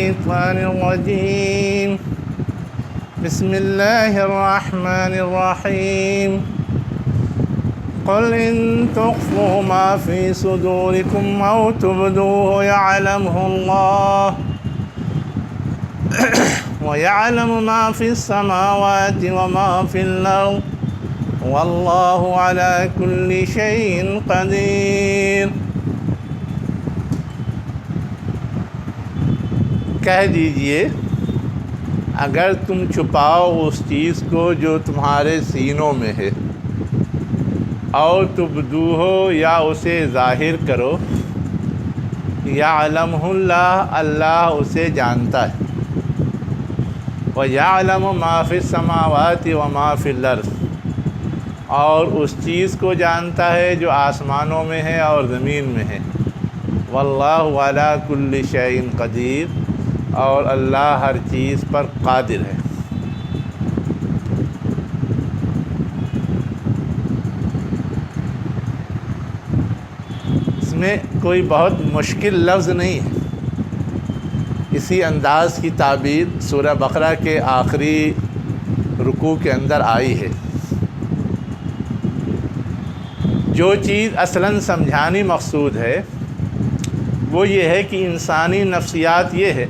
الشيطان الرجيم بسم الله الرحمن الرحيم قل إن تخفوا ما في صدوركم أو تبدوه يعلمه الله ويعلم ما في السماوات وما في الأرض والله على كل شيء قدير۔ کہہ دیجئے اگر تم چھپاؤ اس چیز کو جو تمہارے سینوں میں ہے، اور تبدوہ یا اسے ظاہر کرو، یعلمہ اللہ اللہ اسے جانتا ہے، وَيَعْلَمُ مَا فِي السَّمَاوَاتِ وَمَا فِي الْأَرْضِ اور اس چیز کو جانتا ہے جو آسمانوں میں ہے اور زمین میں ہے، وَاللَّهُ عَلَى كُلِّ شَيْءٍ قَدِيرٌ اور اللہ ہر چیز پر قادر ہے۔ اس میں کوئی بہت مشکل لفظ نہیں ہے، اسی انداز کی تعبیر سورہ بقرہ کے آخری رکوع کے اندر آئی ہے۔ جو چیز اصلاً سمجھانی مقصود ہے وہ یہ ہے کہ انسانی نفسیات یہ ہے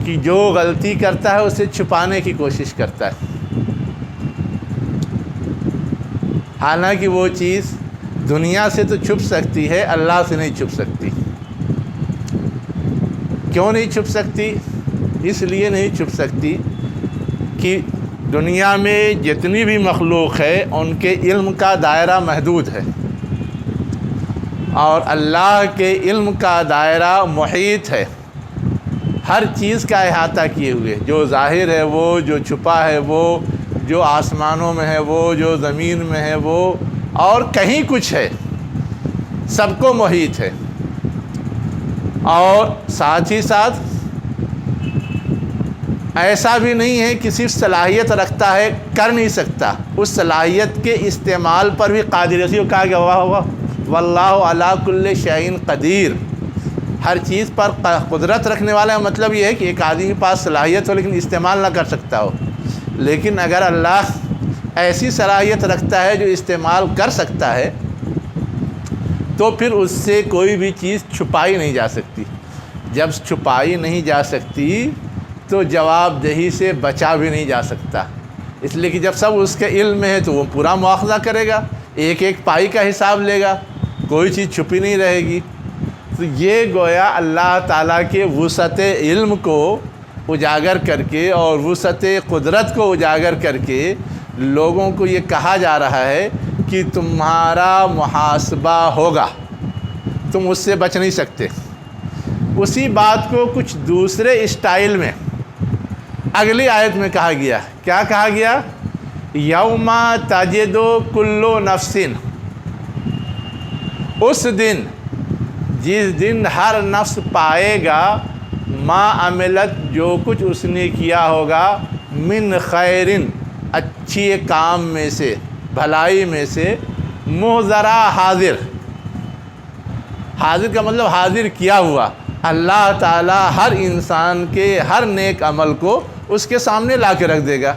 کہ جو غلطی کرتا ہے اسے چھپانے کی کوشش کرتا ہے، حالانکہ وہ چیز دنیا سے تو چھپ سکتی ہے، اللہ سے نہیں چھپ سکتی۔ کیوں نہیں چھپ سکتی؟ اس لیے نہیں چھپ سکتی کہ دنیا میں جتنی بھی مخلوق ہے ان کے علم کا دائرہ محدود ہے، اور اللہ کے علم کا دائرہ محیط ہے، ہر چیز کا احاطہ کیے ہوئے، جو ظاہر ہے وہ، جو چھپا ہے وہ، جو آسمانوں میں ہے وہ، جو زمین میں ہے وہ، اور کہیں کچھ ہے، سب کو محیط ہے۔ اور ساتھ ہی ساتھ ایسا بھی نہیں ہے کہ صرف صلاحیت رکھتا ہے، کر نہیں سکتا، اس صلاحیت کے استعمال پر بھی قادر ہے۔ اسی کو کہا گیا واللہ علی کل شیء قدیر، ہر چیز پر قدرت رکھنے والا ہے۔ مطلب یہ ہے کہ ایک آدمی کے پاس صلاحیت ہو لیکن استعمال نہ کر سکتا ہو، لیکن اگر اللہ ایسی صلاحیت رکھتا ہے جو استعمال کر سکتا ہے تو پھر اس سے کوئی بھی چیز چھپائی نہیں جا سکتی۔ جب چھپائی نہیں جا سکتی تو جواب دہی سے بچا بھی نہیں جا سکتا، اس لیے کہ جب سب اس کے علم میں ہے تو وہ پورا مواخذہ کرے گا، ایک ایک پائی کا حساب لے گا، کوئی چیز چھپی نہیں رہے گی۔ تو یہ گویا اللہ تعالیٰ کے وسعت علم کو اجاگر کر کے اور وسعت قدرت کو اجاگر کر کے لوگوں کو یہ کہا جا رہا ہے کہ تمہارا محاسبہ ہوگا، تم اس سے بچ نہیں سکتے۔ اسی بات کو کچھ دوسرے اسٹائل میں اگلی آیت میں کہا گیا۔ کیا کہا گیا؟ یوم تجد کل نفس، اس دن جس دن ہر نفس پائے گا ما عملت جو کچھ اس نے کیا ہوگا، من خیرن اچھی کام میں سے، بھلائی میں سے، محضرہ حاضر، حاضر کا مطلب حاضر کیا ہوا۔ اللہ تعالیٰ ہر انسان کے ہر نیک عمل کو اس کے سامنے لا کے رکھ دے گا،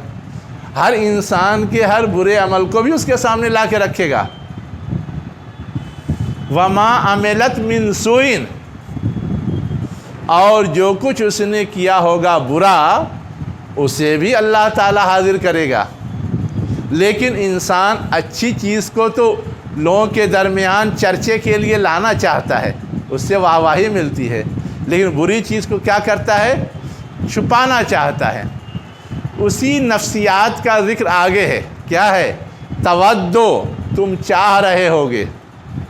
ہر انسان کے ہر برے عمل کو بھی اس کے سامنے لا کے رکھے گا۔ وما عملت من سوء، اور جو کچھ اس نے کیا ہوگا برا اسے بھی اللہ تعالیٰ حاضر کرے گا۔ لیکن انسان اچھی چیز کو تو لوگوں کے درمیان چرچے کے لیے لانا چاہتا ہے، اس سے واہواہی ملتی ہے، لیکن بری چیز کو کیا کرتا ہے؟ چھپانا چاہتا ہے۔ اسی نفسیات کا ذکر آگے ہے۔ کیا ہے؟ تودو، تم چاہ رہے ہوگے،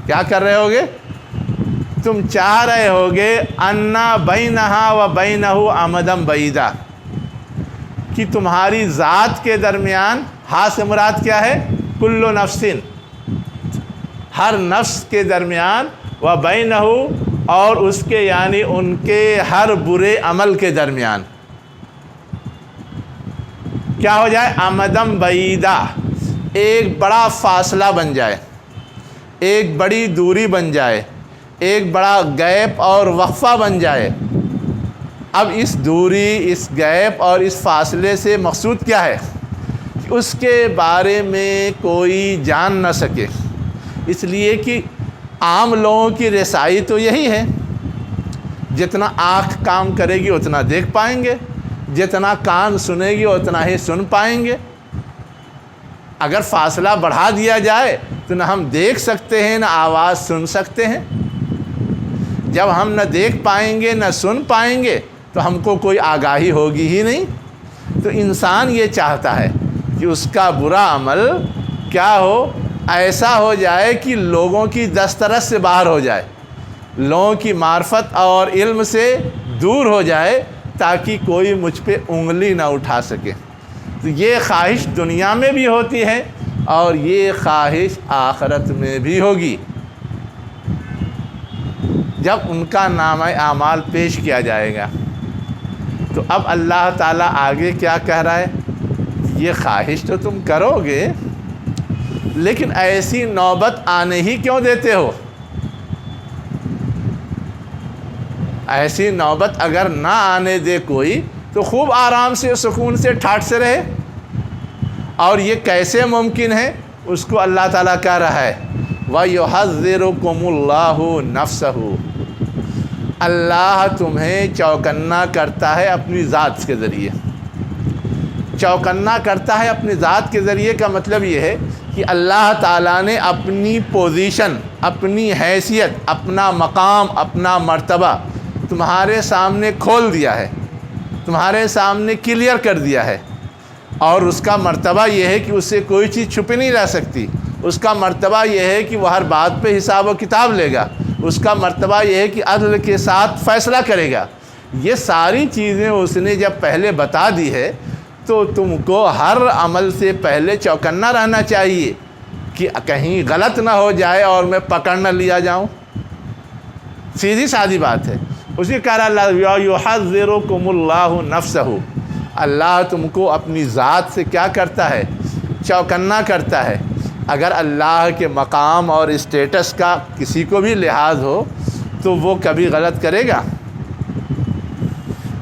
کیا کر رہے ہوگے؟ تم چاہ رہے ہوگے انا بینہا و بینہ امدم بعیدا، کہ تمہاری ذات کے درمیان، ہاں سے مراد کیا ہے؟ کل نفس، ہر نفس کے درمیان، و بینہ اور اس کے یعنی ان کے ہر برے عمل کے درمیان کیا ہو جائے؟ امدم بعیدا، ایک بڑا فاصلہ بن جائے، ایک بڑی دوری بن جائے، ایک بڑا گیپ اور وقفہ بن جائے۔ اب اس دوری، اس گیپ اور اس فاصلے سے مقصود کیا ہے؟ کہ اس کے بارے میں کوئی جان نہ سکے، اس لیے کہ عام لوگوں کی رسائی تو یہی ہے، جتنا آنکھ کام کرے گی اتنا دیکھ پائیں گے، جتنا کان سنے گی اتنا ہی سن پائیں گے۔ اگر فاصلہ بڑھا دیا جائے تو نہ ہم دیکھ سکتے ہیں نہ آواز سن سکتے ہیں۔ جب ہم نہ دیکھ پائیں گے نہ سن پائیں گے تو ہم کو کوئی آگاہی ہوگی ہی نہیں۔ تو انسان یہ چاہتا ہے کہ اس کا برا عمل کیا ہو، ایسا ہو جائے کہ لوگوں کی دسترس سے باہر ہو جائے، لوگوں کی معرفت اور علم سے دور ہو جائے، تاکہ کوئی مجھ پہ انگلی نہ اٹھا سکے۔ تو یہ خواہش دنیا میں بھی ہوتی ہے اور یہ خواہش آخرت میں بھی ہوگی۔ جب ان کا نامہ اعمال پیش کیا جائے گا تو اب اللہ تعالیٰ آگے کیا کہہ رہا ہے؟ یہ خواہش تو تم کرو گے، لیکن ایسی نوبت آنے ہی کیوں دیتے ہو؟ ایسی نوبت اگر نہ آنے دے کوئی تو خوب آرام سے، سکون سے، ٹھاٹھ سے رہے۔ اور یہ کیسے ممکن ہے؟ اس کو اللہ تعالیٰ کہہ رہا ہے وَيُحَذِّرُكُمُ اللَّهُ نَفْسَهُ، اللہ تمہیں چوکنا کرتا ہے اپنی ذات کے ذریعے۔ چوکنا کرتا ہے اپنی ذات کے ذریعے کا مطلب یہ ہے کہ اللہ تعالیٰ نے اپنی پوزیشن، اپنی حیثیت، اپنا مقام، اپنا مرتبہ تمہارے سامنے کھول دیا ہے، تمہارے سامنے کلیئر کر دیا ہے۔ اور اس کا مرتبہ یہ ہے کہ اس سے کوئی چیز چھپی نہیں رہ سکتی۔ اس کا مرتبہ یہ ہے کہ وہ ہر بات پہ حساب و کتاب لے گا۔ اس کا مرتبہ یہ ہے کہ عدل کے ساتھ فیصلہ کرے گا۔ یہ ساری چیزیں اس نے جب پہلے بتا دی ہے تو تم کو ہر عمل سے پہلے چوکنا رہنا چاہیے کہ کہیں غلط نہ ہو جائے اور میں پکڑ نہ لیا جاؤں۔ سیدھی سادی بات ہے۔ اسی کہہ رہا اللہ یحذرکم اللہ نفسہ، اللہ تم کو اپنی ذات سے کیا کرتا ہے؟ چوکنا کرتا ہے۔ اگر اللہ کے مقام اور اسٹیٹس کا کسی کو بھی لحاظ ہو تو وہ کبھی غلط کرے گا؟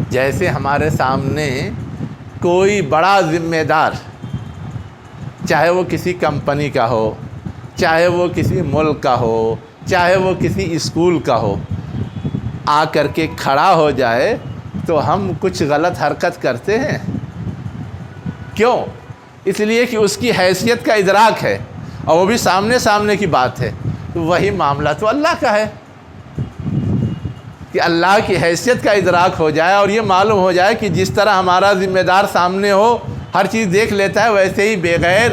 جیسے ہمارے سامنے کوئی بڑا ذمہ دار، چاہے وہ کسی کمپنی کا ہو، چاہے وہ کسی ملک کا ہو، چاہے وہ کسی اسکول کا ہو، آ کر کے کھڑا ہو جائے تو ہم کچھ غلط حرکت کرتے ہیں۔ کیوں؟ اس لیے کہ اس کی حیثیت کا ادراک ہے اور وہ بھی سامنے کی بات ہے۔ تو وہی معاملہ تو اللہ کا ہے کہ اللہ کی حیثیت کا ادراک ہو جائے اور یہ معلوم ہو جائے کہ جس طرح ہمارا ذمہ دار سامنے ہو، ہر چیز دیکھ لیتا ہے، ویسے ہی بغیر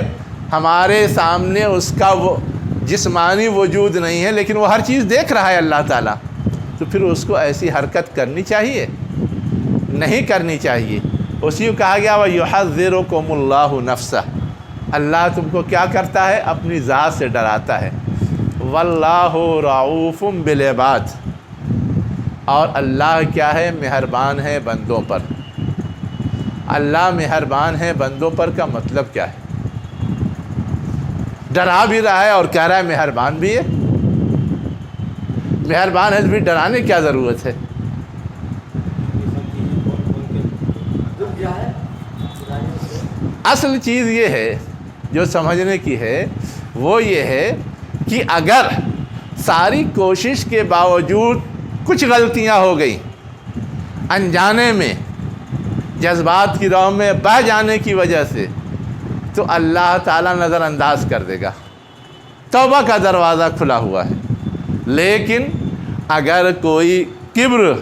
ہمارے سامنے اس کا وہ جسمانی وجود نہیں ہے لیکن وہ ہر چیز دیکھ رہا ہے اللہ تعالیٰ۔ تو پھر اس کو ایسی حرکت کرنی چاہیے؟ نہیں کرنی چاہیے۔ اسی کو کہا گیا وَيُحَذِّرُكُمُ اللَّهُ نَفْسَهُ، اللہ تم کو کیا کرتا ہے؟ اپنی ذات سے ڈراتا ہے۔ وَاللَّهُ رَعُوفٌ بِالْعِبَادِ، اور اللہ کیا ہے؟ مہربان ہے بندوں پر۔ اللہ مہربان ہے بندوں پر کا مطلب کیا ہے؟ ڈرا بھی رہا ہے اور کہہ رہا ہے مہربان بھی ہے۔ مہربان ہے تو بھی ڈرانے کیا ضرورت ہے؟ اصل چیز یہ ہے جو سمجھنے کی ہے، وہ یہ ہے کہ اگر ساری کوشش کے باوجود کچھ غلطیاں ہو گئی، انجانے میں، جذبات کی راہ میں بہہ جانے کی وجہ سے، تو اللہ تعالیٰ نظر انداز کر دے گا۔ توبہ کا دروازہ کھلا ہوا ہے۔ لیکن اگر کوئی کبر،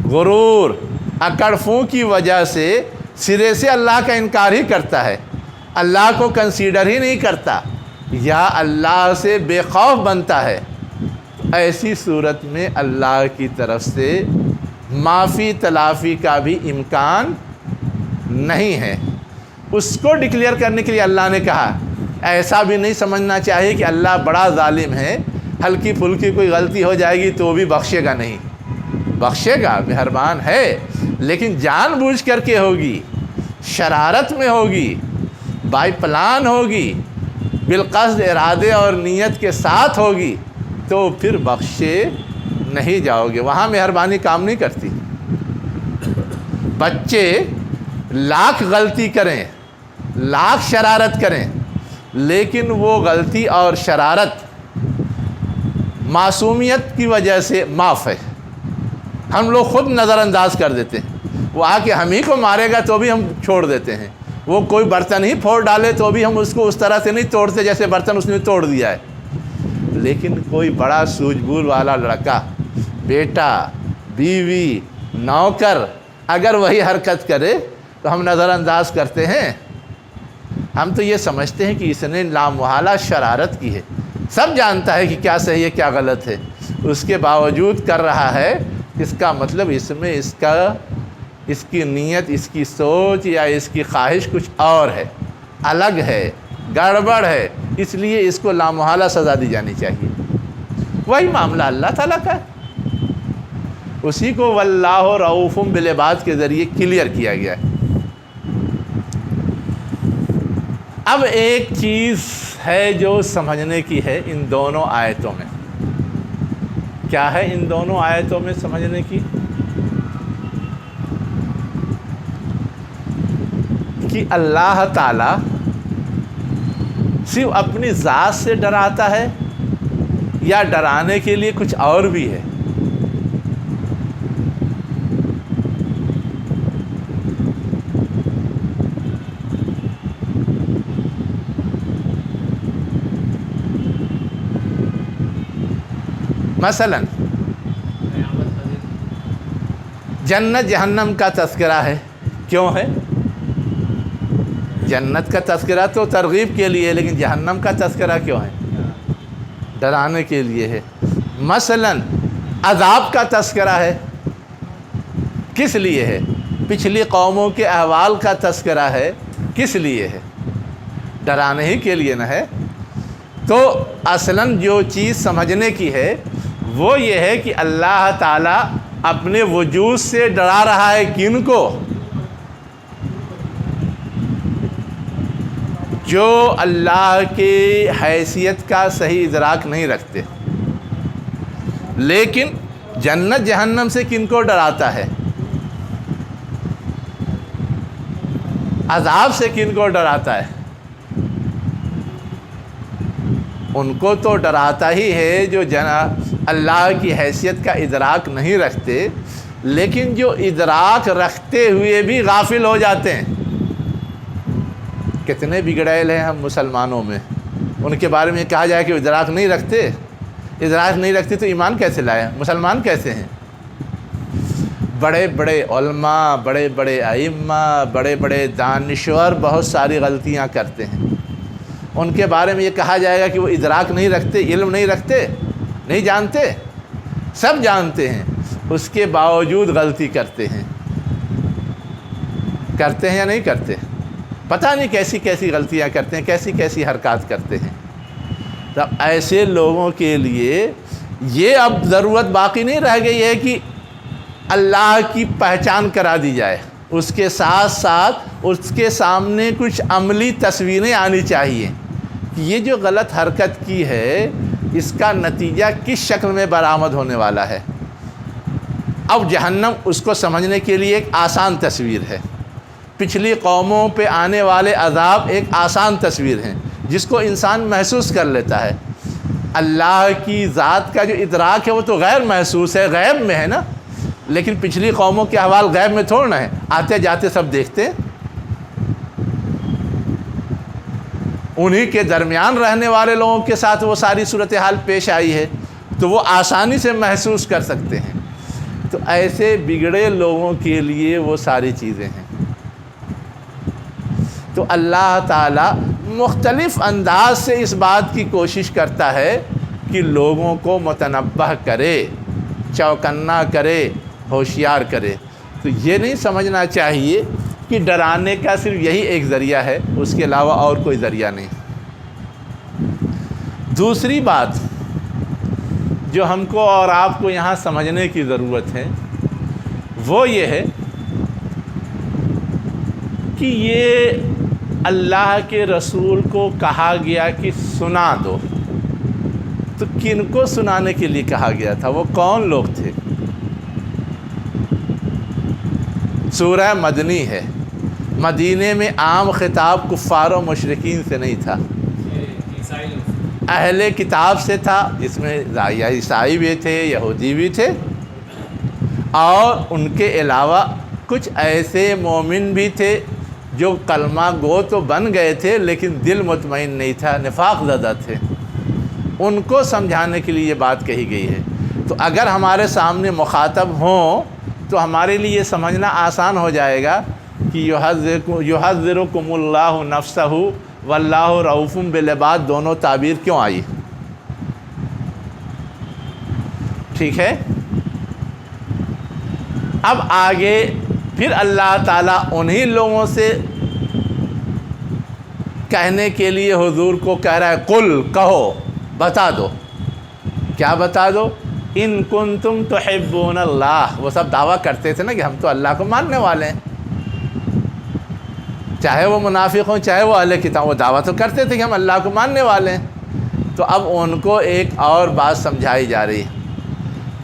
غرور، اکڑ فوں کی وجہ سے سرے سے اللہ کا انکار ہی کرتا ہے، اللہ کو کنسیڈر ہی نہیں کرتا، یا اللہ سے بے خوف بنتا ہے، ایسی صورت میں اللہ کی طرف سے معافی تلافی کا بھی امکان نہیں ہے۔ اس کو ڈکلیئر کرنے کے لیے اللہ نے کہا، ایسا بھی نہیں سمجھنا چاہیے کہ اللہ بڑا ظالم ہے، ہلکی پھلکی کوئی غلطی ہو جائے گی تو وہ بھی بخشے گا، نہیں بخشے گا، مہربان ہے، لیکن جان بوجھ کر کے ہوگی، شرارت میں ہوگی، بائی پلان ہوگی، بالقصد ارادے اور نیت کے ساتھ ہوگی، تو پھر بخشے نہیں جاؤ گے، وہاں مہربانی کام نہیں کرتی۔ بچے لاکھ غلطی کریں، لاکھ شرارت کریں، لیکن وہ غلطی اور شرارت معصومیت کی وجہ سے معاف ہے۔ ہم لوگ خود نظر انداز کر دیتے ہیں، وہ آ کے ہم ہی کو مارے گا تو بھی ہم چھوڑ دیتے ہیں، وہ کوئی برتن ہی پھوڑ ڈالے تو بھی ہم اس کو اس طرح سے نہیں توڑتے جیسے برتن اس نے توڑ دیا ہے۔ لیکن کوئی بڑا سوجھ بوجھ والا لڑکا، بیٹا، بیوی، نوکر اگر وہی حرکت کرے تو ہم نظر انداز کرتے ہیں؟ ہم تو یہ سمجھتے ہیں کہ اس نے لامحالہ شرارت کی ہے، سب جانتا ہے کہ کیا صحیح ہے کیا غلط ہے، اس کے باوجود کر رہا ہے، اس کا مطلب اس میں اس کی نیت، اس کی سوچ یا اس کی خواہش کچھ اور ہے، الگ ہے، گڑبڑ ہے، اس لیے اس کو لامحالہ سزا دی جانی چاہیے۔ وہی معاملہ اللہ تعالیٰ کا ہے، اسی کو واللہ رؤوف بالعباد کے ذریعے کلیئر کیا گیا ہے۔ اب ایک چیز ہے جو سمجھنے کی ہے ان دونوں آیتوں میں۔ کیا ہے ان دونوں آیتوں میں سمجھنے کی؟ کہ اللہ تعالیٰ صرف اپنی ذات سے ڈراتا ہے یا ڈرانے کے لیے کچھ اور بھی ہے؟ مثلا جنت جہنم کا تذکرہ ہے، کیوں ہے؟ جنت کا تذکرہ تو ترغیب کے لیے ہے، لیکن جہنم کا تذکرہ کیوں ہے؟ ڈرانے کے لیے ہے۔ مثلا عذاب کا تذکرہ ہے، کس لیے ہے؟ پچھلی قوموں کے احوال کا تذکرہ ہے، کس لیے ہے؟ ڈرانے ہی کے لیے نہ ہے۔ تو اصلاً جو چیز سمجھنے کی ہے وہ یہ ہے کہ اللہ تعالیٰ اپنے وجود سے ڈرا رہا ہے کن کو؟ جو اللہ کی حیثیت کا صحیح ادراک نہیں رکھتے۔ لیکن جنت جہنم سے کن کو ڈراتا ہے؟ عذاب سے کن کو ڈراتا ہے؟ ان کو تو ڈراتا ہی ہے جو اللہ کی حیثیت کا ادراک نہیں رکھتے، لیکن جو ادراک رکھتے ہوئے بھی غافل ہو جاتے ہیں۔ کتنے بگڑیل ہیں ہم مسلمانوں میں، ان کے بارے میں کہا جائے کہ ادراک نہیں رکھتے، ادراک نہیں رکھتے تو ایمان کیسے لائے؟ مسلمان کیسے ہیں؟ بڑے بڑے علماء، بڑے بڑے ائمہ، بڑے بڑے دانشور بہت ساری غلطیاں کرتے ہیں، ان کے بارے میں یہ کہا جائے گا کہ وہ ادراک نہیں رکھتے، علم نہیں رکھتے، نہیں جانتے؟ سب جانتے ہیں، اس کے باوجود غلطی کرتے ہیں۔ کرتے ہیں یا نہیں کرتے؟ پتہ نہیں کیسی کیسی غلطیاں کرتے ہیں، کیسی کیسی حرکات کرتے ہیں۔ تب ایسے لوگوں کے لیے یہ اب ضرورت باقی نہیں رہ گئی ہے کہ اللہ کی پہچان کرا دی جائے، اس کے ساتھ ساتھ اس کے سامنے کچھ عملی تصویریں آنی چاہیے کہ یہ جو غلط حرکت کی ہے اس کا نتیجہ کس شکل میں برآمد ہونے والا ہے۔ اب جہنم اس کو سمجھنے کے لیے ایک آسان تصویر ہے، پچھلی قوموں پہ آنے والے عذاب ایک آسان تصویر ہیں جس کو انسان محسوس کر لیتا ہے۔ اللہ کی ذات کا جو ادراک ہے وہ تو غیر محسوس ہے، غیب میں ہے نا، لیکن پچھلی قوموں کے احوال غیب میں تھوڑا نہ ہے، آتے جاتے سب دیکھتے ہیں، انہی کے درمیان رہنے والے لوگوں کے ساتھ وہ ساری صورتحال پیش آئی ہے تو وہ آسانی سے محسوس کر سکتے ہیں۔ تو ایسے بگڑے لوگوں کے لیے وہ ساری چیزیں ہیں۔ تو اللہ تعالیٰ مختلف انداز سے اس بات کی کوشش کرتا ہے کہ لوگوں کو متنبہ کرے، چوکنا کرے، ہوشیار کرے۔ تو یہ نہیں سمجھنا چاہیے کہ ڈرانے کا صرف یہی ایک ذریعہ ہے، اس کے علاوہ اور کوئی ذریعہ نہیں۔ دوسری بات جو ہم کو اور آپ کو یہاں سمجھنے کی ضرورت ہے وہ یہ ہے کہ یہ اللہ کے رسول کو کہا گیا کہ سنا دو، تو کن کو سنانے کے لیے کہا گیا تھا؟ وہ کون لوگ تھے؟ سورہ مدنی ہے، مدینے میں عام خطاب کفار و مشرکین سے نہیں تھا، اہل کتاب سے تھا، جس میں عیسائی بھی تھے، یہودی بھی تھے، اور ان کے علاوہ کچھ ایسے مومن بھی تھے جو کلمہ گو تو بن گئے تھے لیکن دل مطمئن نہیں تھا، نفاق زدہ تھے، ان کو سمجھانے کے لیے یہ بات کہی گئی ہے۔ تو اگر ہمارے سامنے مخاطب ہوں تو ہمارے لیے یہ سمجھنا آسان ہو جائے گا کہ یحذرکم اللہ نفسہ واللہ رؤوف بالعباد دونوں تعبیر کیوں آئی، ٹھیک ہے۔ اب آگے پھر اللہ تعالیٰ انہی لوگوں سے کہنے کے لیے حضور کو کہہ رہا ہے، قل کہو، بتا دو، کیا بتا دو؟ ان کنتم تحبون اللہ، وہ سب دعویٰ کرتے تھے نا کہ ہم تو اللہ کو ماننے والے ہیں، چاہے وہ منافق ہوں چاہے وہ اہل کتاب، وہ دعویٰ تو کرتے تھے کہ ہم اللہ کو ماننے والے ہیں۔ تو اب ان کو ایک اور بات سمجھائی جا رہی ہے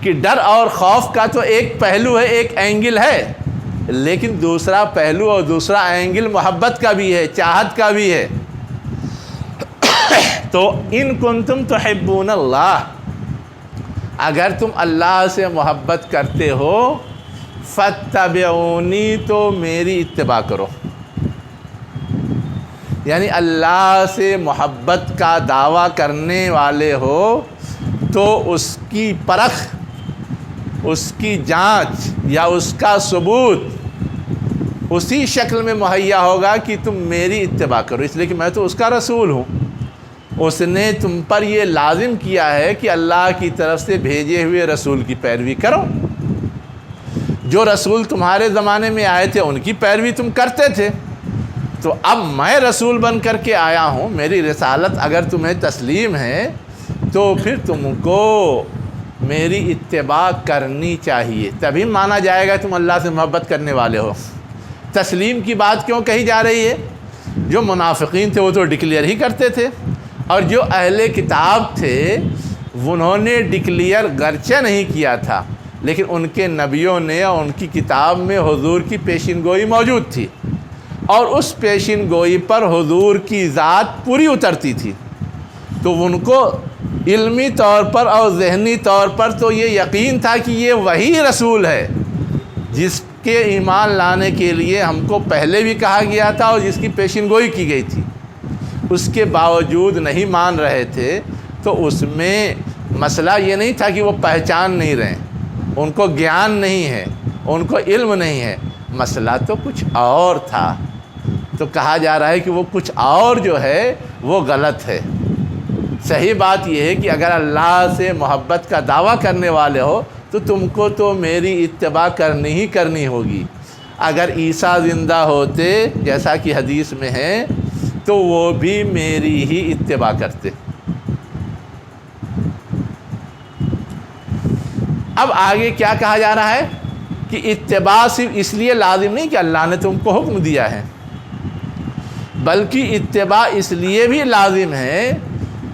کہ ڈر اور خوف کا تو ایک پہلو ہے، ایک اینگل ہے، لیکن دوسرا پہلو اور دوسرا اینگل محبت کا بھی ہے، چاہت کا بھی ہے۔ تو ان کنتم تحبون اللہ، اگر تم اللہ سے محبت کرتے ہو، فاتبعونی، تو میری اتباع کرو، یعنی اللہ سے محبت کا دعویٰ کرنے والے ہو تو اس کی پرکھ، اس کی جانچ یا اس کا ثبوت اسی شکل میں مہیا ہوگا کہ تم میری اتباع کرو، اس لیے کہ میں تو اس کا رسول ہوں۔ اس نے تم پر یہ لازم کیا ہے کہ اللہ کی طرف سے بھیجے ہوئے رسول کی پیروی کرو۔ جو رسول تمہارے زمانے میں آئے تھے ان کی پیروی تم کرتے تھے، تو اب میں رسول بن کر کے آیا ہوں، میری رسالت اگر تمہیں تسلیم ہے تو پھر تم کو میری اتباع کرنی چاہیے، تبھی مانا جائے گا تم اللہ سے محبت کرنے والے ہو۔ تسلیم کی بات کیوں کہی جا رہی ہے؟ جو منافقین تھے وہ تو ڈکلیئر ہی کرتے تھے، اور جو اہل کتاب تھے انہوں نے ڈکلیئر گرچہ نہیں کیا تھا، لیکن ان کے نبیوں نے اور ان کی کتاب میں حضور کی پیشین گوئی موجود تھی، اور اس پیشین گوئی پر حضور کی ذات پوری اترتی تھی، تو ان کو علمی طور پر اور ذہنی طور پر تو یہ یقین تھا کہ یہ وہی رسول ہے جس کے ایمان لانے کے لیے ہم کو پہلے بھی کہا گیا تھا اور جس کی پیشین گوئی کی گئی تھی۔ اس کے باوجود نہیں مان رہے تھے، تو اس میں مسئلہ یہ نہیں تھا کہ وہ پہچان نہیں رہے، ان کو گیان نہیں ہے، ان کو علم نہیں ہے، مسئلہ تو کچھ اور تھا۔ تو کہا جا رہا ہے کہ وہ کچھ اور جو ہے وہ غلط ہے۔ صحیح بات یہ ہے کہ اگر اللہ سے محبت کا دعویٰ کرنے والے ہو تو تم کو تو میری اتباع کرنی ہی کرنی ہوگی۔ اگر عیسیٰ زندہ ہوتے جیسا کہ حدیث میں ہے تو وہ بھی میری ہی اتباع کرتے۔ اب آگے کیا کہا جا رہا ہے کہ اتباع صرف اس لیے لازم نہیں کہ اللہ نے تم کو حکم دیا ہے، بلکہ اتباع اس لیے بھی لازم ہے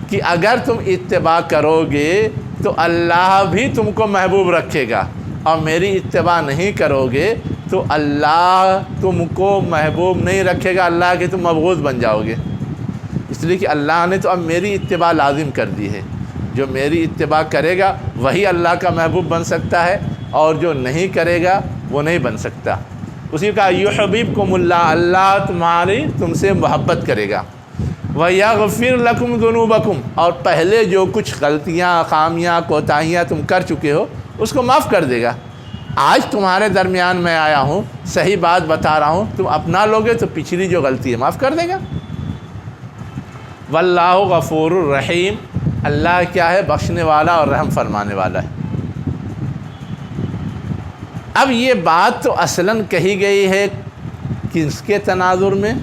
کہ اگر تم اتباع کرو گے تو اللہ بھی تم کو محبوب رکھے گا، اور میری اتباع نہیں کرو گے تو اللہ تم کو محبوب نہیں رکھے گا، اللہ کے تم مبغوض بن جاؤ گے۔ اس لیے کہ اللہ نے تو اب میری اتباع لازم کر دی ہے، جو میری اتباع کرے گا وہی اللہ کا محبوب بن سکتا ہے، اور جو نہیں کرے گا وہ نہیں بن سکتا۔ اسی کا یحببکم اللہ، اللہ تم سے محبت کرے گا، وَيَغْفِرْ لَكُمْ ذُنُوبَكُمْ، اور پہلے جو کچھ غلطیاں، خامیاں، کوتاہیاں تم کر چکے ہو اس کو معاف کر دے گا۔ آج تمہارے درمیان میں آیا ہوں، صحیح بات بتا رہا ہوں، تم اپنا لوگے تو پچھلی جو غلطی ہے معاف کر دے گا۔ واللہ غفور الرحیم، اللہ کیا ہے؟ بخشنے والا اور رحم فرمانے والا ہے۔ اب یہ بات تو اصلاً کہی گئی ہے کس کے تناظر میں؟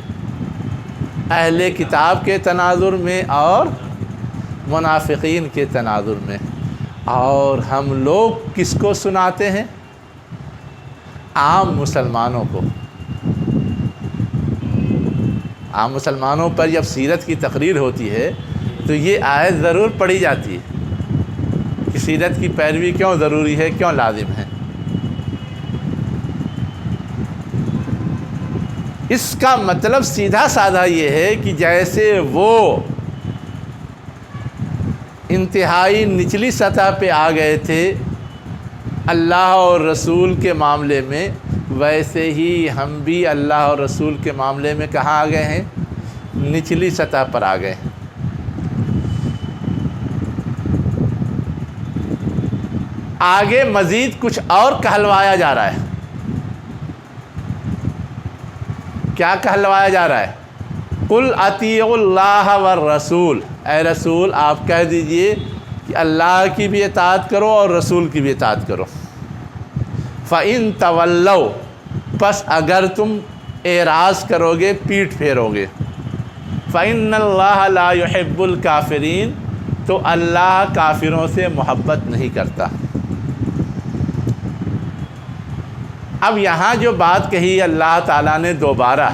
اہل کتاب کے تناظر میں اور منافقین کے تناظر میں، اور ہم لوگ کس کو سناتے ہیں؟ عام مسلمانوں کو۔ عام مسلمانوں پر جب سیرت کی تقریر ہوتی ہے تو یہ آیت ضرور پڑھی جاتی ہے کہ سیرت کی پیروی کیوں ضروری ہے، کیوں لازم ہے۔ اس کا مطلب سیدھا سادہ یہ ہے کہ جیسے وہ انتہائی نچلی سطح پہ آ گئے تھے اللہ اور رسول کے معاملے میں، ویسے ہی ہم بھی اللہ اور رسول کے معاملے میں کہاں آ گئے ہیں؟ نچلی سطح پر آ گئے ہیں۔ آگے مزید کچھ اور کہلوایا جا رہا ہے۔ کیا کہلوایا جا رہا ہے؟ قُلْ اطیعوا اللہ والرسول، اے رسول آپ کہہ دیجئے کہ اللہ کی بھی اطاعت کرو اور رسول کی بھی اطاعت کرو۔ فَإِن تَوَلَّوْا، پس اگر تم اعراض کرو گے، پیٹھ پھیرو گے، فَإِنَّ اللَّهَ لَا يُحِبُّ الْكَافِرِينَ، تو اللہ کافروں سے محبت نہیں کرتا۔ اب یہاں جو بات کہی اللہ تعالیٰ نے دوبارہ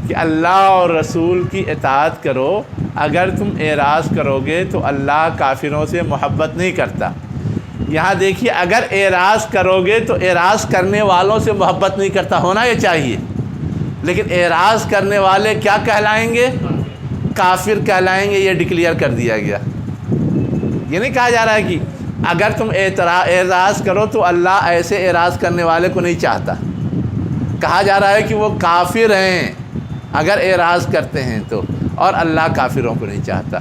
کہ اللہ اور رسول کی اطاعت کرو، اگر تم اعراض کرو گے تو اللہ کافروں سے محبت نہیں کرتا۔ یہاں دیکھیے، اگر اعراض کرو گے تو اعراض کرنے والوں سے محبت نہیں کرتا ہونا یہ چاہیے، لیکن اعراض کرنے والے کیا کہلائیں گے؟ کافر کہلائیں گے۔ یہ ڈکلیئر کر دیا گیا۔ یہ نہیں کہا جا رہا ہے کہ اگر تم اعراض کرو تو اللہ ایسے اعراض کرنے والے کو نہیں چاہتا۔ کہا جا رہا ہے کہ وہ کافر ہیں اگر اعراض کرتے ہیں تو، اور اللہ کافروں کو نہیں چاہتا۔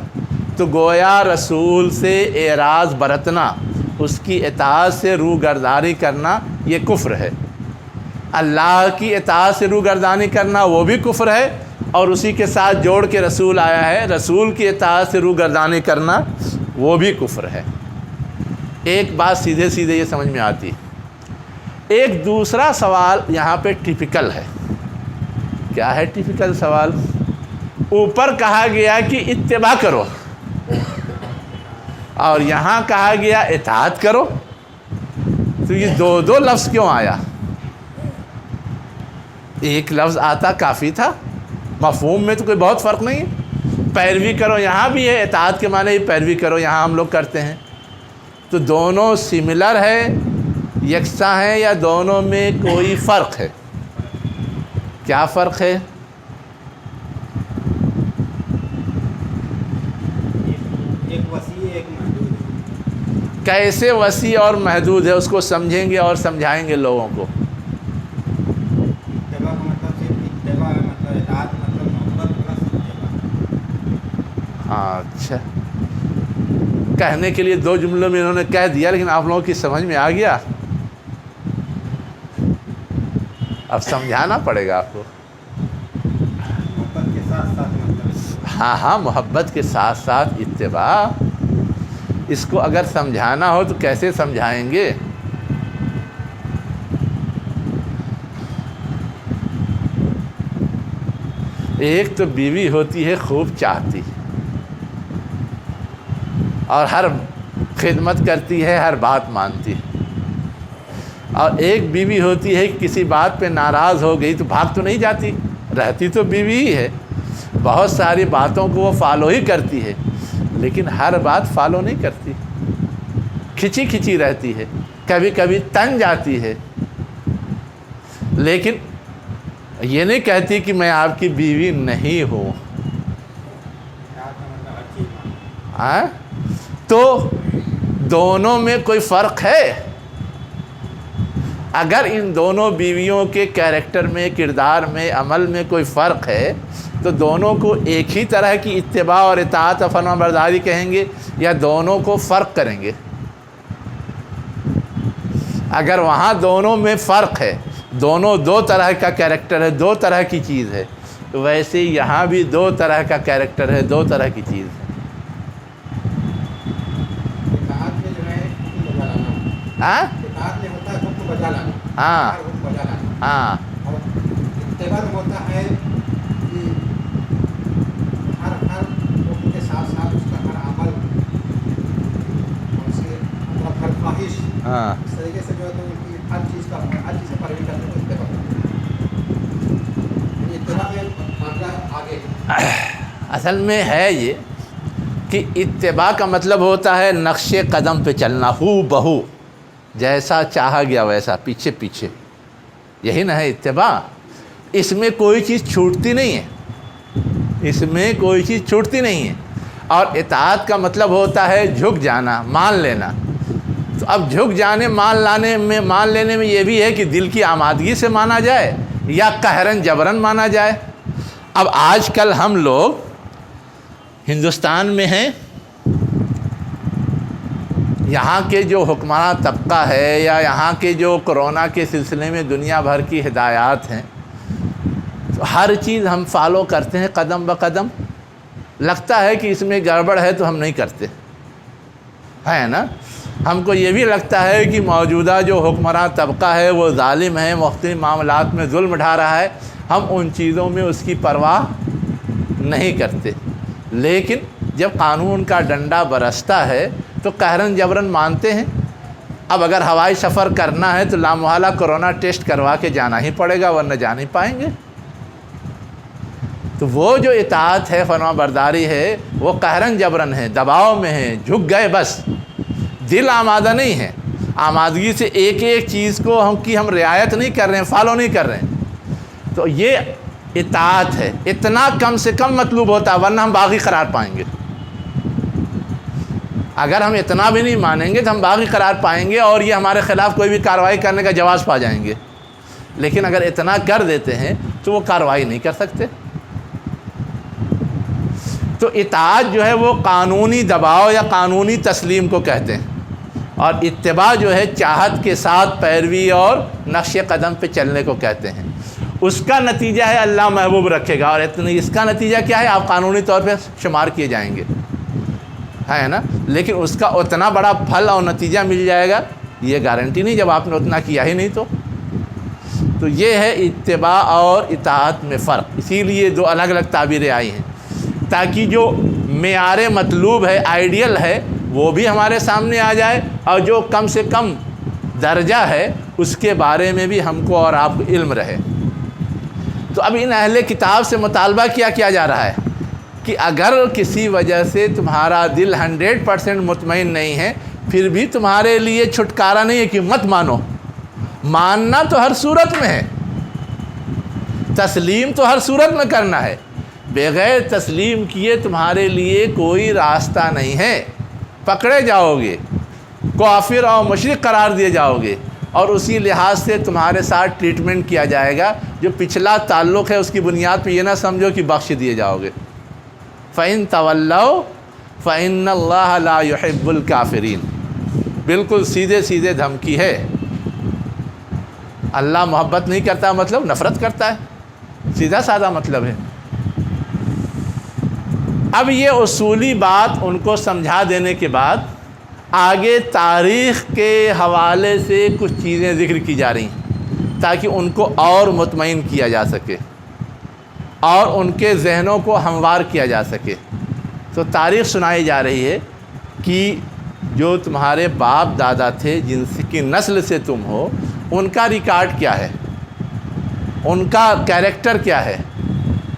تو گویا رسول سے اعراض برتنا، اس کی اطاعت سے روگردانی کرنا، یہ کفر ہے۔ اللہ کی اطاعت سے روگردانی کرنا وہ بھی کفر ہے، اور اسی کے ساتھ جوڑ کے رسول آیا ہے، رسول کی اطاعت سے روگردانی کرنا وہ بھی کفر ہے۔ ایک بات سیدھے سیدھے یہ سمجھ میں آتی۔ ایک دوسرا سوال یہاں پہ ٹیپیکل ہے۔ کیا ہے ٹیپیکل سوال؟ اوپر کہا گیا کہ اتباع کرو، اور یہاں کہا گیا اطاعت کرو، تو یہ دو لفظ کیوں آیا؟ ایک لفظ آتا کافی تھا، مفہوم میں تو کوئی بہت فرق نہیں ہے۔ پیروی کرو یہاں بھی ہے، اطاعت کے معنی پیروی کرو یہاں ہم لوگ کرتے ہیں، تو دونوں سملر ہے، یکساں ہے، یا دونوں میں کوئی فرق ہے؟ کیا فرق ہے؟ ایک وسیع ایک محدود۔ کیسے وسیع اور محدود ہے اس کو سمجھیں گے اور سمجھائیں گے لوگوں کو۔ اتباع کا مطلب صرف اتباع ہے، مطلب اطاعت مطلب محبت پلس اتباع۔ ہاں اچھا، کہنے کے لیے دو جملوں میں انہوں نے کہہ دیا، لیکن آپ لوگوں کی سمجھ میں آ گیا؟ اب سمجھانا پڑے گا آپ کو۔ محبت کے ساتھ ساتھ مطلب ہاں محبت کے ساتھ ساتھ اتباع، اس کو اگر سمجھانا ہو تو کیسے سمجھائیں گے؟ ایک تو بیوی ہوتی ہے خوب چاہتی اور ہر خدمت کرتی ہے، ہر بات مانتی ہے، اور ایک بیوی ہوتی ہے کہ کسی بات پہ ناراض ہو گئی تو بھاگ تو نہیں جاتی، رہتی تو بیوی ہی ہے، بہت ساری باتوں کو وہ فالو ہی کرتی ہے، لیکن ہر بات فالو نہیں کرتی، کھچی کھچی رہتی ہے، کبھی کبھی تن جاتی ہے، لیکن یہ نہیں کہتی کہ میں آپ کی بیوی نہیں ہوں۔ اطاعت کا مطلب ہر چیز ماننا۔ ہاں تو دونوں میں کوئی فرق ہے؟ اگر ان دونوں بیویوں کے کیریکٹر میں، کردار میں، عمل میں کوئی فرق ہے تو دونوں کو ایک ہی طرح کی اتباع اور اطاعت و فرما برداری کہیں گے، یا دونوں کو فرق کریں گے؟ اگر وہاں دونوں میں فرق ہے، دونوں دو طرح کا کیریکٹر ہے، دو طرح کی چیز ہے، تو ویسے یہاں بھی دو طرح کا کیریکٹر ہے، دو طرح کی چیز ہے۔ اطاعت میں جو ہے حکم بجا لانا، ہاں اطاعت میں ہوتا ہے حکم بجا لانا، ہاں ہر حکم بجا لانا، ہاں اور اتباع میں ہوتا ہے کہ ہر حکم کے ساتھ ساتھ اس کا ہر عمل، اور اس کے مطلب ہر خواہش، ہاں اس طریقے سے جو ہے تو ان کی ہر چیز سے پیروی کرنے کو اتباع کرتے ہیں۔ یعنی اتباع میں معاملہ آگے ہے۔ اصل میں ہے یہ کہ اتباع کا مطلب ہوتا ہے نقش قدم پہ چلنا، ہو بہو جیسا چاہا گیا ویسا، پیچھے پیچھے، یہی نہ ہے اتباع۔ اس میں کوئی چیز چھوٹتی نہیں ہے، اس میں کوئی چیز چھوٹتی نہیں ہے۔ اور اطاعت کا مطلب ہوتا ہے جھک جانا، مان لینا۔ تو اب جھک جانے مان لینے میں یہ بھی ہے کہ دل کی آمادگی سے مانا جائے یا قہرن جبرن مانا جائے۔ اب آج کل ہم لوگ ہندوستان میں ہیں، یہاں کے جو حکمراں طبقہ ہے یا یہاں کے جو کورونا کے سلسلے میں دنیا بھر کی ہدایات ہیں، تو ہر چیز ہم فالو کرتے ہیں قدم بقدم۔ لگتا ہے کہ اس میں گڑبڑ ہے تو ہم نہیں کرتے، ہے نا۔ ہم کو یہ بھی لگتا ہے کہ موجودہ جو حکمراں طبقہ ہے وہ ظالم ہے، مختلف معاملات میں ظلم ڈھا رہا ہے، ہم ان چیزوں میں اس کی پرواہ نہیں کرتے۔ لیکن جب قانون کا ڈنڈا برستا ہے تو قہرن جبرن مانتے ہیں۔ اب اگر ہوائی سفر کرنا ہے تو لامحالہ کورونا ٹیسٹ کروا کے جانا ہی پڑے گا، ورنہ جا نہیں پائیں گے۔ تو وہ جو اطاعت ہے، فرما برداری ہے، وہ قہرن جبرن ہے، دباؤ میں ہے، جھک گئے بس، دل آمادہ نہیں ہے۔ آمادگی سے ایک ایک چیز کو ہم رعایت نہیں کر رہے ہیں، فالو نہیں کر رہے ہیں، تو یہ اطاعت ہے۔ اتنا کم سے کم مطلوب ہوتا ہے، ورنہ ہم باغی قرار پائیں گے۔ اگر ہم اتنا بھی نہیں مانیں گے تو ہم باغی قرار پائیں گے اور یہ ہمارے خلاف کوئی بھی کارروائی کرنے کا جواز پا جائیں گے۔ لیکن اگر اتنا کر دیتے ہیں تو وہ کارروائی نہیں کر سکتے۔ تو اطاعت جو ہے وہ قانونی دباؤ یا قانونی تسلیم کو کہتے ہیں، اور اتباع جو ہے چاہت کے ساتھ پیروی اور نقش قدم پہ چلنے کو کہتے ہیں۔ اس کا نتیجہ ہے اللہ محبوب رکھے گا، اور اس کا نتیجہ کیا ہے؟ آپ قانونی طور پہ شمار کیے جائیں گے، ہے نا۔ لیکن اس کا اتنا بڑا پھل اور نتیجہ مل جائے گا یہ گارنٹی نہیں جب آپ نے اتنا کیا ہی نہیں تو یہ ہے اتباع اور اطاعت میں فرق۔ اسی لیے دو الگ الگ تعبیریں آئی ہیں، تاکہ جو معیار مطلوب ہے، آئیڈیل ہے، وہ بھی ہمارے سامنے آ جائے، اور جو کم سے کم درجہ ہے اس کے بارے میں بھی ہم کو اور آپ کو علم رہے۔ تو اب ان اہل کتاب سے مطالبہ کیا جا رہا ہے کہ اگر کسی وجہ سے تمہارا دل 100% مطمئن نہیں ہے، پھر بھی تمہارے لیے چھٹکارا نہیں ہے کہ مت مانو۔ ماننا تو ہر صورت میں ہے، تسلیم تو ہر صورت میں کرنا ہے۔ بغیر تسلیم کیے تمہارے لیے کوئی راستہ نہیں ہے، پکڑے جاؤ گے، کافر اور مشرک قرار دیے جاؤ گے، اور اسی لحاظ سے تمہارے ساتھ ٹریٹمنٹ کیا جائے گا۔ جو پچھلا تعلق ہے اس کی بنیاد پہ یہ نہ سمجھو کہ بخش دیے جاؤ گے۔ فَإِن تَوَلَّوْا فَإِنَّ اللَّهَ لَا يُحِبُّ الْكَافِرِينَ، بالکل سیدھے دھمکی ہے۔ اللہ محبت نہیں کرتا مطلب نفرت کرتا ہے، سیدھا سادہ مطلب ہے۔ اب یہ اصولی بات ان کو سمجھا دینے کے بعد آگے تاریخ کے حوالے سے کچھ چیزیں ذکر کی جا رہی ہیں تاکہ ان کو اور مطمئن کیا جا سکے اور ان کے ذہنوں کو ہموار کیا جا سکے۔ تو تاریخ سنائی جا رہی ہے کہ جو تمہارے باپ دادا تھے، جن کی نسل سے تم ہو، ان کا ریکارڈ کیا ہے، ان کا کیریکٹر کیا ہے،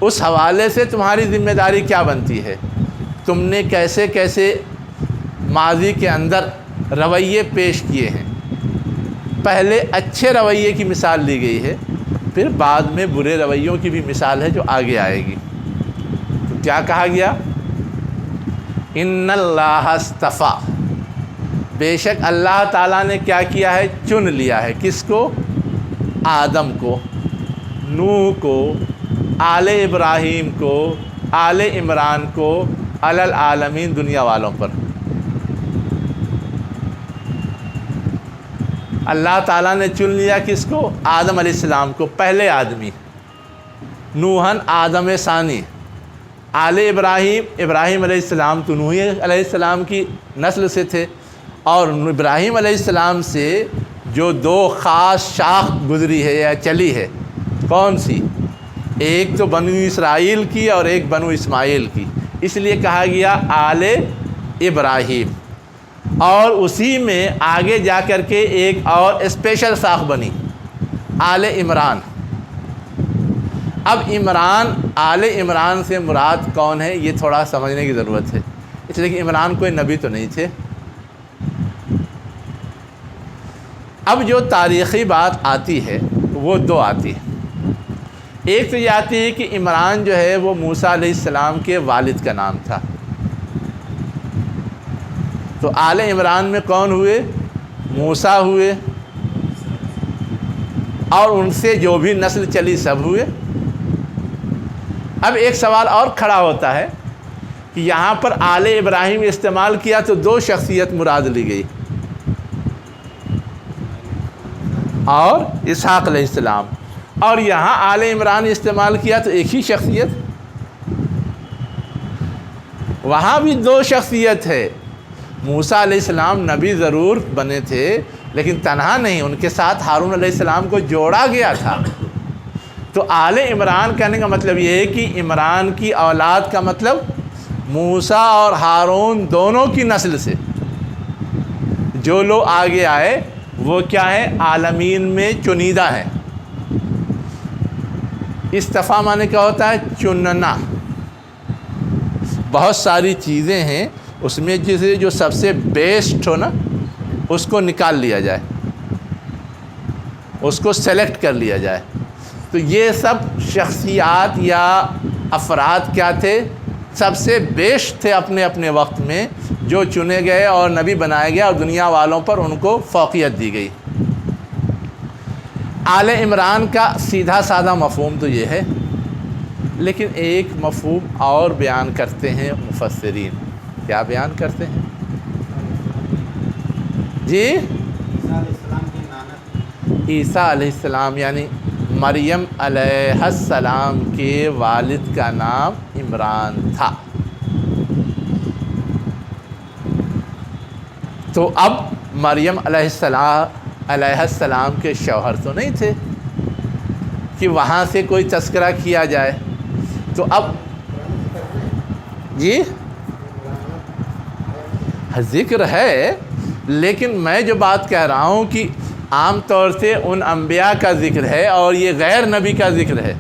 اس حوالے سے تمہاری ذمہ داری کیا بنتی ہے۔ تم نے کیسے کیسے ماضی کے اندر رویے پیش کیے ہیں۔ پہلے اچھے رویے کی مثال لی گئی ہے، پھر بعد میں برے رویوں کی بھی مثال ہے جو آگے آئے گی۔ تو کیا کہا گیا؟ ان اللہ اصطفیٰ، بے شک اللہ تعالیٰ نے کیا کیا ہے؟ چن لیا ہے۔ کس کو؟ آدم کو، نوح کو، آل ابراہیم کو، آل عمران کو، علی العالمین، دنیا والوں پر۔ اللہ تعالیٰ نے چن لیا کس کو؟ آدم علیہ السلام کو، پہلے آدمی۔ نوحن آدم ثانی، آل ابراہیم علیہ السلام تو نوح علیہ السلام کی نسل سے تھے، اور ابراہیم علیہ السلام سے جو دو خاص شاخ گزری ہے یا چلی ہے، کون سی؟ ایک تو بنو اسرائیل کی اور ایک بنو اسماعیل کی، اس لیے کہا گیا آل ابراہیم۔ اور اسی میں آگے جا کر کے ایک اور اسپیشل ساخ بنی، آل عمران۔ اب عمران، آل عمران سے مراد کون ہے یہ تھوڑا سمجھنے کی ضرورت ہے، اس لیے کہ عمران کوئی نبی تو نہیں تھے۔ اب جو تاریخی بات آتی ہے وہ دو آتی ہے، ایک تو یہ آتی ہے کہ عمران جو ہے وہ موسیٰ علیہ السلام کے والد کا نام تھا، تو آل عمران میں کون ہوئے؟ موسیٰ ہوئے، اور ان سے جو بھی نسل چلی سب ہوئے۔ اب ایک سوال اور کھڑا ہوتا ہے کہ یہاں پر آل ابراہیم استعمال کیا تو دو شخصیت مراد لی گئی، اور اسحاق علیہ السلام، اور یہاں آل عمران استعمال کیا تو ایک ہی شخصیت، وہاں بھی دو شخصیت ہے۔ موسیٰ علیہ السلام نبی ضرور بنے تھے لیکن تنہا نہیں، ان کے ساتھ ہارون علیہ السلام کو جوڑا گیا تھا۔ تو آل عمران کہنے کا مطلب یہ ہے کہ عمران کی اولاد کا مطلب موسیٰ اور ہارون دونوں کی نسل سے جو لوگ آگے آئے وہ کیا ہے؟ عالمین میں چنیدہ ہیں۔ اصطفیٰ معنی کیا ہوتا ہے؟ چننا۔ بہت ساری چیزیں ہیں، اس میں جسے جو سب سے بیسٹ ہو نا اس کو نکال لیا جائے، اس کو سلیکٹ کر لیا جائے۔ تو یہ سب شخصیات یا افراد کیا تھے؟ سب سے بیسٹ تھے اپنے اپنے وقت میں، جو چنے گئے اور نبی بنائے گئے اور دنیا والوں پر ان کو فوقیت دی گئی۔ آل عمران کا سیدھا سادہ مفہوم تو یہ ہے، لیکن ایک مفہوم اور بیان کرتے ہیں مفسرین۔ کیا بیان کرتے ہیں جی؟ عیسیٰ علیہ السلام یعنی مریم علیہ السلام کے والد کا نام عمران تھا۔ تو اب مریم علیہ السلام کے شوہر تو نہیں تھے کہ وہاں سے کوئی تذکرہ کیا جائے، تو اب جی ذکر ہے، لیکن میں جو بات کہہ رہا ہوں کہ عام طور سے ان انبیاء کا ذکر ہے اور یہ غیر نبی کا ذکر ہے۔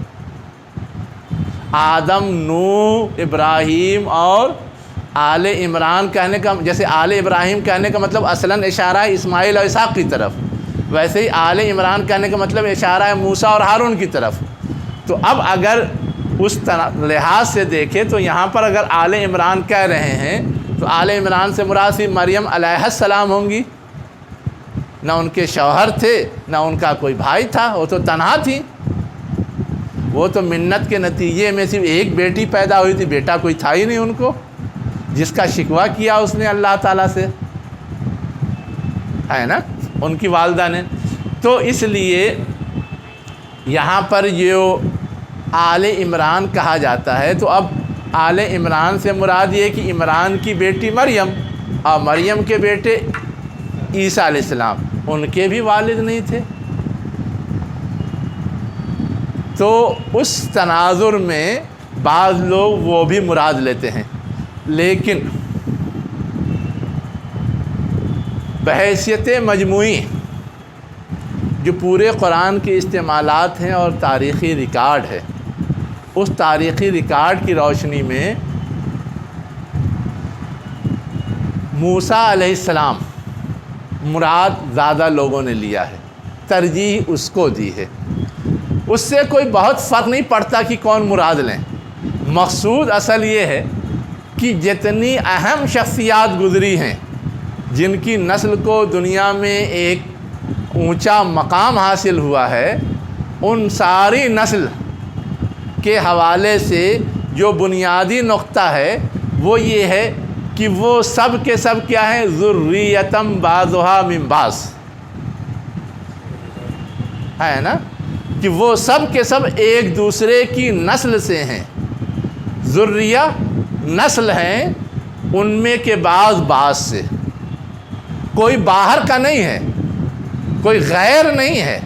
آدم، نوح، ابراہیم اور آل عمران کہنے کا، جیسے آل ابراہیم کہنے کا مطلب اصلاً اشارہ ہے اسماعیل اور اسحاق کی طرف، ویسے ہی آل عمران کہنے کا مطلب اشارہ ہے موسیٰ اور ہارون کی طرف۔ تو اب اگر اس لحاظ سے دیکھیں تو یہاں پر اگر آل عمران کہہ رہے ہیں تو آل عمران سے مراد صرف مریم علیہ السلام ہوں گی، نہ ان کے شوہر تھے نہ ان کا کوئی بھائی تھا، وہ تو تنہا تھی، وہ تو منت کے نتیجے میں صرف ایک بیٹی پیدا ہوئی تھی، بیٹا کوئی تھا ہی نہیں ان کو جس کا شکوہ کیا اس نے اللہ تعالیٰ سے، ہے نا، ان کی والدہ نے۔ تو اس لیے یہاں پر جو آل عمران کہا جاتا ہے تو اب آل عمران سے مراد یہ کہ عمران کی بیٹی مریم اور مریم کے بیٹے عیسیٰ علیہ السلام، ان کے بھی والد نہیں تھے۔ تو اس تناظر میں بعض لوگ وہ بھی مراد لیتے ہیں، لیکن بحیثیت مجموعی جو پورے قرآن کے استعمالات ہیں اور تاریخی ریکارڈ ہے، اس تاریخی ریکارڈ کی روشنی میں موسیٰ علیہ السلام مراد زیادہ لوگوں نے لیا ہے، ترجیح اس کو دی ہے۔ اس سے کوئی بہت فرق نہیں پڑتا کہ کون مراد لیں، مقصود اصل یہ ہے کہ جتنی اہم شخصیات گزری ہیں جن کی نسل کو دنیا میں ایک اونچا مقام حاصل ہوا ہے، ان ساری نسل کے حوالے سے جو بنیادی نقطہ ہے وہ یہ ہے کہ وہ سب کے سب کیا ہیں؟ ذریتم بعضھا من بعض، ہے نا، کہ وہ سب کے سب ایک دوسرے کی نسل سے ہیں۔ ذریہ نسل ہیں، ان میں کے بعض سے، کوئی باہر کا نہیں ہے، کوئی غیر نہیں ہے۔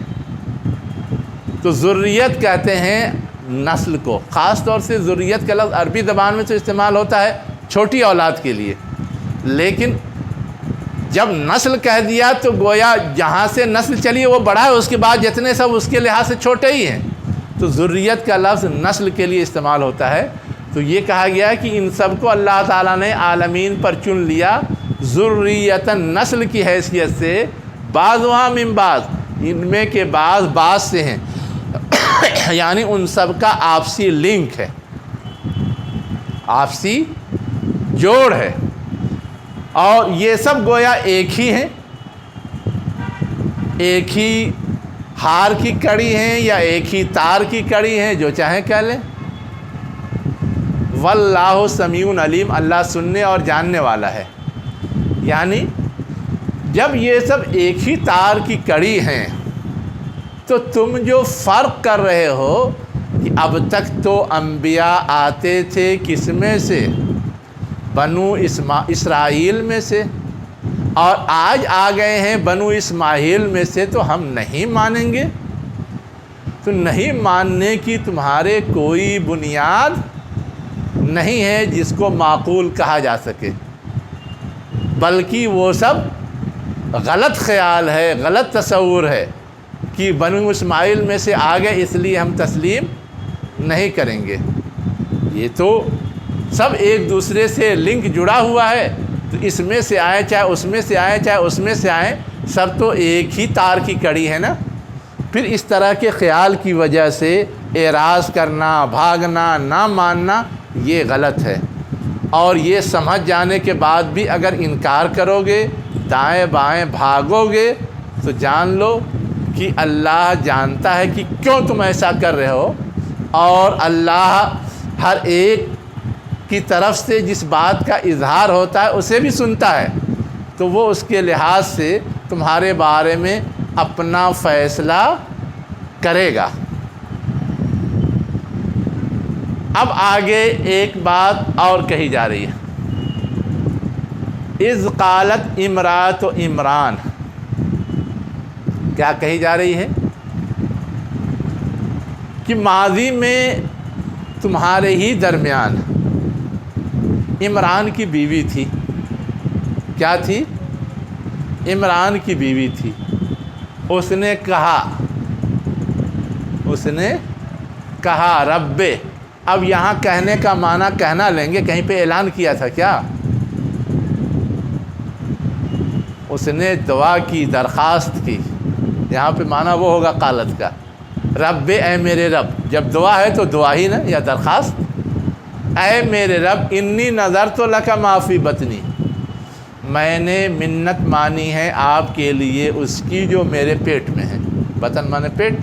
تو ذریت کہتے ہیں نسل کو، خاص طور سے ذریت کا لفظ عربی زبان میں تو استعمال ہوتا ہے چھوٹی اولاد کے لیے، لیکن جب نسل کہہ دیا تو گویا جہاں سے نسل چلی وہ بڑا ہے، اس کے بعد جتنے سب اس کے لحاظ سے چھوٹے ہی ہیں۔ تو ذریت کا لفظ نسل کے لیے استعمال ہوتا ہے۔ تو یہ کہا گیا کہ ان سب کو اللہ تعالیٰ نے عالمین پر چن لیا ذریتاً، نسل کی حیثیت سے، بعضھا من بعض، ان میں کے بعض سے ہیں۔ یعنی ان سب کا آپسی لنک ہے، آپسی جوڑ ہے، اور یہ سب گویا ایک ہی ہیں، ایک ہی ہار کی کڑی ہیں یا ایک ہی تار کی کڑی ہیں، جو چاہیں کہہ لیں۔ واللہ سمیع علیم، اللہ سننے اور جاننے والا ہے۔ یعنی جب یہ سب ایک ہی تار کی کڑی ہیں تو تم جو فرق کر رہے ہو کہ اب تک تو انبیاء آتے تھے کس میں سے؟ بنو اسرائیل میں سے، اور آج آ گئے ہیں بنو اسماعیل میں سے، تو ہم نہیں مانیں گے؟ تو نہیں ماننے کی تمہارے کوئی بنیاد نہیں ہے جس کو معقول کہا جا سکے، بلکہ وہ سب غلط خیال ہے، غلط تصور ہے کہ بنو اسماعیل میں سے آ گئے اس لیے ہم تسلیم نہیں کریں گے۔ یہ تو سب ایک دوسرے سے لنک جڑا ہوا ہے، تو اس میں سے آئے چاہے اس میں سے آئے چاہے اس میں سے آئیں، سب تو ایک ہی تار کی کڑی ہے نا۔ پھر اس طرح کے خیال کی وجہ سے اعراض کرنا، بھاگنا، نہ ماننا یہ غلط ہے، اور یہ سمجھ جانے کے بعد بھی اگر انکار کرو گے، دائیں بائیں بھاگو گے، تو جان لو کہ اللہ جانتا ہے کہ کیوں تم ایسا کر رہے ہو، اور اللہ ہر ایک کی طرف سے جس بات کا اظہار ہوتا ہے اسے بھی سنتا ہے، تو وہ اس کے لحاظ سے تمہارے بارے میں اپنا فیصلہ کرے گا۔ اب آگے ایک بات اور کہی جا رہی ہے، اذ قالت امرأۃ عمران، کیا کہی جا رہی ہے؟ کہ ماضی میں تمہارے ہی درمیان عمران کی بیوی تھی، کیا تھی؟ عمران کی بیوی تھی، اس نے کہا رب، اب یہاں کہنے کا معنی کہنا لیں گے، کہیں پہ اعلان کیا تھا کیا؟ اس نے دعا کی، درخواست کی، یہاں پہ معنی وہ ہوگا قالت کا، رب اے میرے رب، جب دعا ہے تو دعا ہی نا یا درخواست، اے میرے رب انی نذرت لک ما فی بطنی، میں نے منت مانی ہے آپ کے لیے اس کی جو میرے پیٹ میں ہے، بطن مانے پیٹ،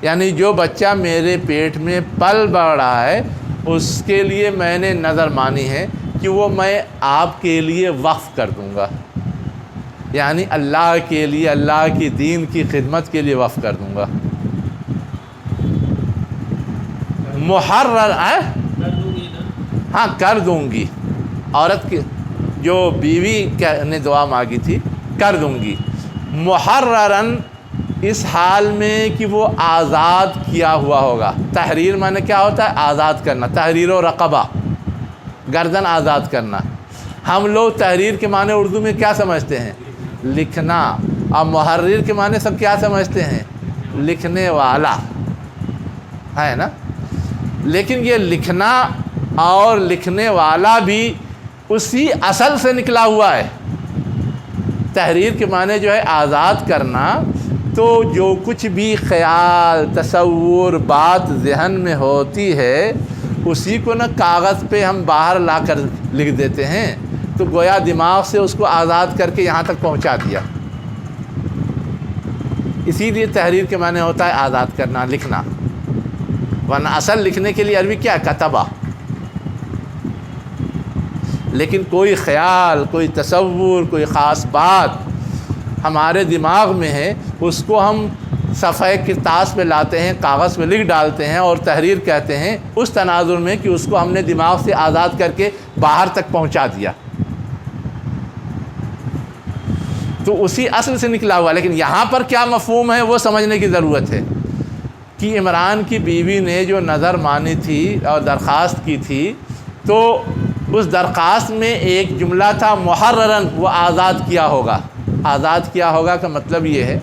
یعنی جو بچہ میرے پیٹ میں پل بڑھ رہا ہے اس کے لیے میں نے نظر مانی ہے کہ وہ میں آپ کے لیے وقف کر دوں گا، یعنی اللہ کے لیے، اللہ کی دین کی خدمت کے لیے وقف کر دوں گا۔ محرر ہاں کر دوں گی، عورت کی جو بیوی نے دعا مانگی تھی، کر دوں گی، محررن اس حال میں کہ وہ آزاد کیا ہوا ہوگا۔ تحریر معنی کیا ہوتا ہے؟ آزاد کرنا، تحریر و رقبہ، گردن آزاد کرنا۔ ہم لوگ تحریر کے معنی اردو میں کیا سمجھتے ہیں؟ لکھنا، اور محرر کے معنی سب کیا سمجھتے ہیں؟ لکھنے والا، ہے نا؟ لیکن یہ لکھنا اور لکھنے والا بھی اسی اصل سے نکلا ہوا ہے۔ تحریر کے معنی جو ہے آزاد کرنا، تو جو کچھ بھی خیال، تصور، بات ذہن میں ہوتی ہے اسی کو نا کاغذ پہ ہم باہر لا کر لکھ دیتے ہیں، تو گویا دماغ سے اس کو آزاد کر کے یہاں تک پہنچا دیا، اسی لیے تحریر کے معنی ہوتا ہے آزاد کرنا، لکھنا، ورنہ اصل لکھنے کے لیے عربی کیا؟ کتبہ۔ لیکن کوئی خیال، کوئی تصور، کوئی خاص بات ہمارے دماغ میں ہے، اس کو ہم صفحہ کرتاس پہ لاتے ہیں، کاغذ پہ لکھ ڈالتے ہیں اور تحریر کہتے ہیں اس تناظر میں کہ اس کو ہم نے دماغ سے آزاد کر کے باہر تک پہنچا دیا، تو اسی اصل سے نکلا ہوا۔ لیکن یہاں پر کیا مفہوم ہے وہ سمجھنے کی ضرورت ہے کہ عمران کی بیوی نے جو نظر مانی تھی اور درخواست کی تھی، تو اس درخواست میں ایک جملہ تھا محررن، وہ آزاد کیا ہوگا۔ آزاد کیا ہوگا کا مطلب یہ ہے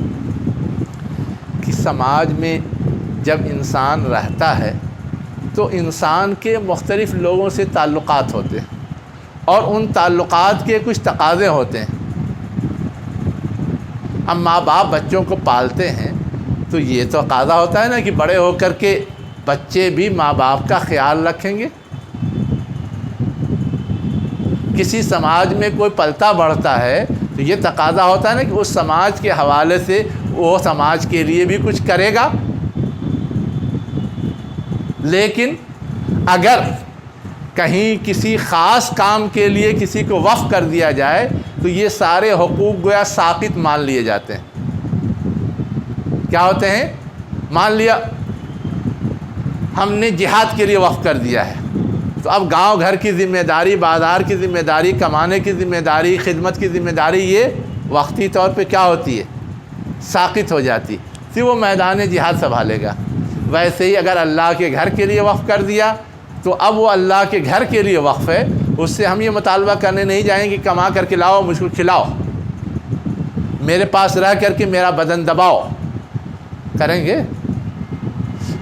کہ سماج میں جب انسان رہتا ہے تو انسان کے مختلف لوگوں سے تعلقات ہوتے ہیں، اور ان تعلقات کے کچھ تقاضے ہوتے ہیں۔ اب ماں باپ بچوں کو پالتے ہیں تو یہ تو تقاضا ہوتا ہے نا کہ بڑے ہو کر کے بچے بھی ماں باپ کا خیال رکھیں گے۔ کسی سماج میں کوئی پلتا بڑھتا ہے تو یہ تقاضا ہوتا ہے نا کہ اس سماج کے حوالے سے وہ سماج کے لیے بھی کچھ کرے گا۔ لیکن اگر کہیں کسی خاص کام کے لیے کسی کو وقف کر دیا جائے تو یہ سارے حقوق گویا ساقط مان لیے جاتے ہیں۔ کیا ہوتے ہیں؟ مان لیا ہم نے جہاد کے لیے وقف کر دیا ہے، تو اب گاؤں گھر کی ذمہ داری، بازار کی ذمہ داری، کمانے کی ذمہ داری، خدمت کی ذمہ داری یہ وقتی طور پہ کیا ہوتی ہے؟ ساقط ہو جاتی، پھر وہ میدان جہاد سنبھالے گا۔ ویسے ہی اگر اللہ کے گھر کے لیے وقف کر دیا تو اب وہ اللہ کے گھر کے لیے وقف ہے، اس سے ہم یہ مطالبہ کرنے نہیں جائیں کہ کما کر کے لاؤ مجھ کو کھلاؤ، میرے پاس رہ کر کے میرا بدن دباؤ، کریں گے؟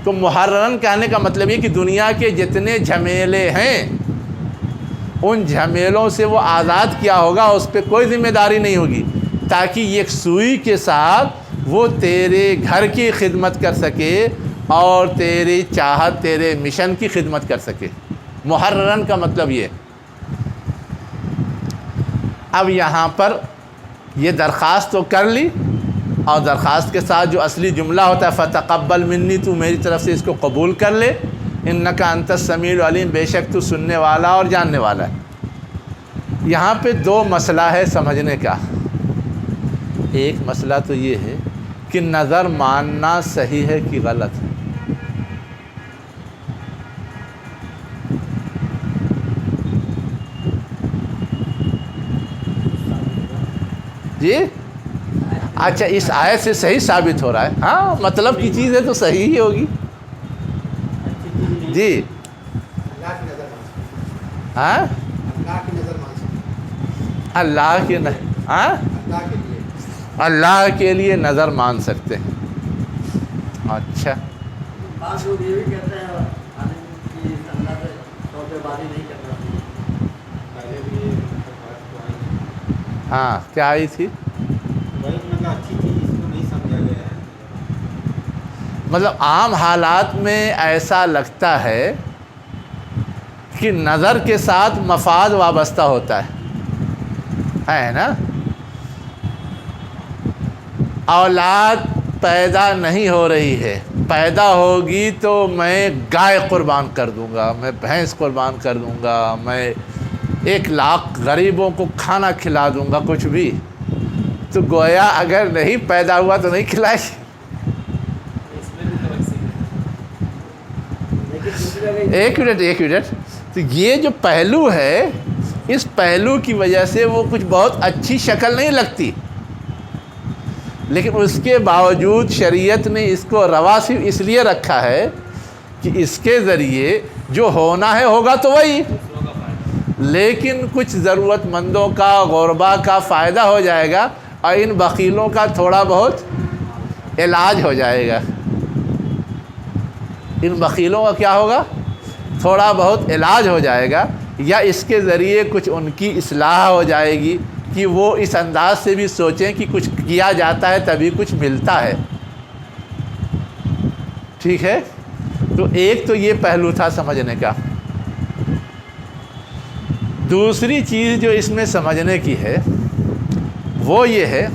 تو محررن کہنے کا مطلب یہ کہ دنیا کے جتنے جھمیلے ہیں ان جھمیلوں سے وہ آزاد کیا ہوگا، اس پہ کوئی ذمہ داری نہیں ہوگی، تاکہ ایک سوئی کے ساتھ وہ تیرے گھر کی خدمت کر سکے اور تیری چاہت، تیرے مشن کی خدمت کر سکے۔ محررن کا مطلب یہ۔ اب یہاں پر یہ درخواست تو کر لی، اور درخواست کے ساتھ جو اصلی جملہ ہوتا ہے فتقبل منی، تو میری طرف سے اس کو قبول کر لے، انک انت السمیع العلیم، بے شک تو سننے والا اور جاننے والا ہے۔ یہاں پہ دو مسئلہ ہے سمجھنے کا۔ ایک مسئلہ تو یہ ہے کہ نظر ماننا صحیح ہے کہ غلط ہے۔ جی اچھا، اس آیت سے صحیح ثابت ہو رہا ہے، ہاں مطلب کی چیز ہے تو صحیح ہی ہوگی۔ جی اللہ کی نظر مان سکتے، ہاں اللہ کی نظر مان سکتے، اللہ کے ہاں اللہ کے لیے اللہ کے لیے نظر مان سکتے ہیں۔ اچھا، بعض لوگ یہ بھی کہتے ہیں کہ اللہ سے شعبے بازی نہیں کرنا چاہیے۔ پہلے بھی یہ بات تو آئی، ہاں کیا آئی تھی؟ وہی مطلب اچھی چیز اس کو نہیں سمجھا گیا ہے۔ مطلب عام حالات میں ایسا لگتا ہے کہ نظر کے ساتھ مفاد وابستہ ہوتا ہے نا؟ اولاد پیدا نہیں ہو رہی ہے، پیدا ہوگی تو میں گائے قربان کر دوں گا، میں بھینس قربان کر دوں گا، میں 1,00,000 غریبوں کو کھانا کھلا دوں گا، کچھ بھی۔ تو گویا اگر نہیں پیدا ہوا تو نہیں کھلائے۔ ایک منٹ، تو یہ جو پہلو ہے، اس پہلو کی وجہ سے وہ کچھ بہت اچھی شکل نہیں لگتی، لیکن اس کے باوجود شریعت نے اس کو روا صرف اس لیے رکھا ہے کہ اس کے ذریعے جو ہونا ہے ہوگا تو وہی، لیکن کچھ ضرورت مندوں کا، غربا کا فائدہ ہو جائے گا، اور ان بخیلوں کا تھوڑا بہت علاج ہو جائے گا۔ ان بخیلوں کا کیا ہوگا؟ تھوڑا بہت علاج ہو جائے گا، یا اس کے ذریعے کچھ ان کی اصلاح ہو جائے گی کہ وہ اس انداز سے بھی سوچیں کہ کچھ کیا جاتا ہے تبھی کچھ ملتا ہے۔ ٹھیک ہے؟ تو ایک تو یہ پہلو تھا سمجھنے کا۔ دوسری چیز جو اس میں سمجھنے کی ہے وہ یہ ہے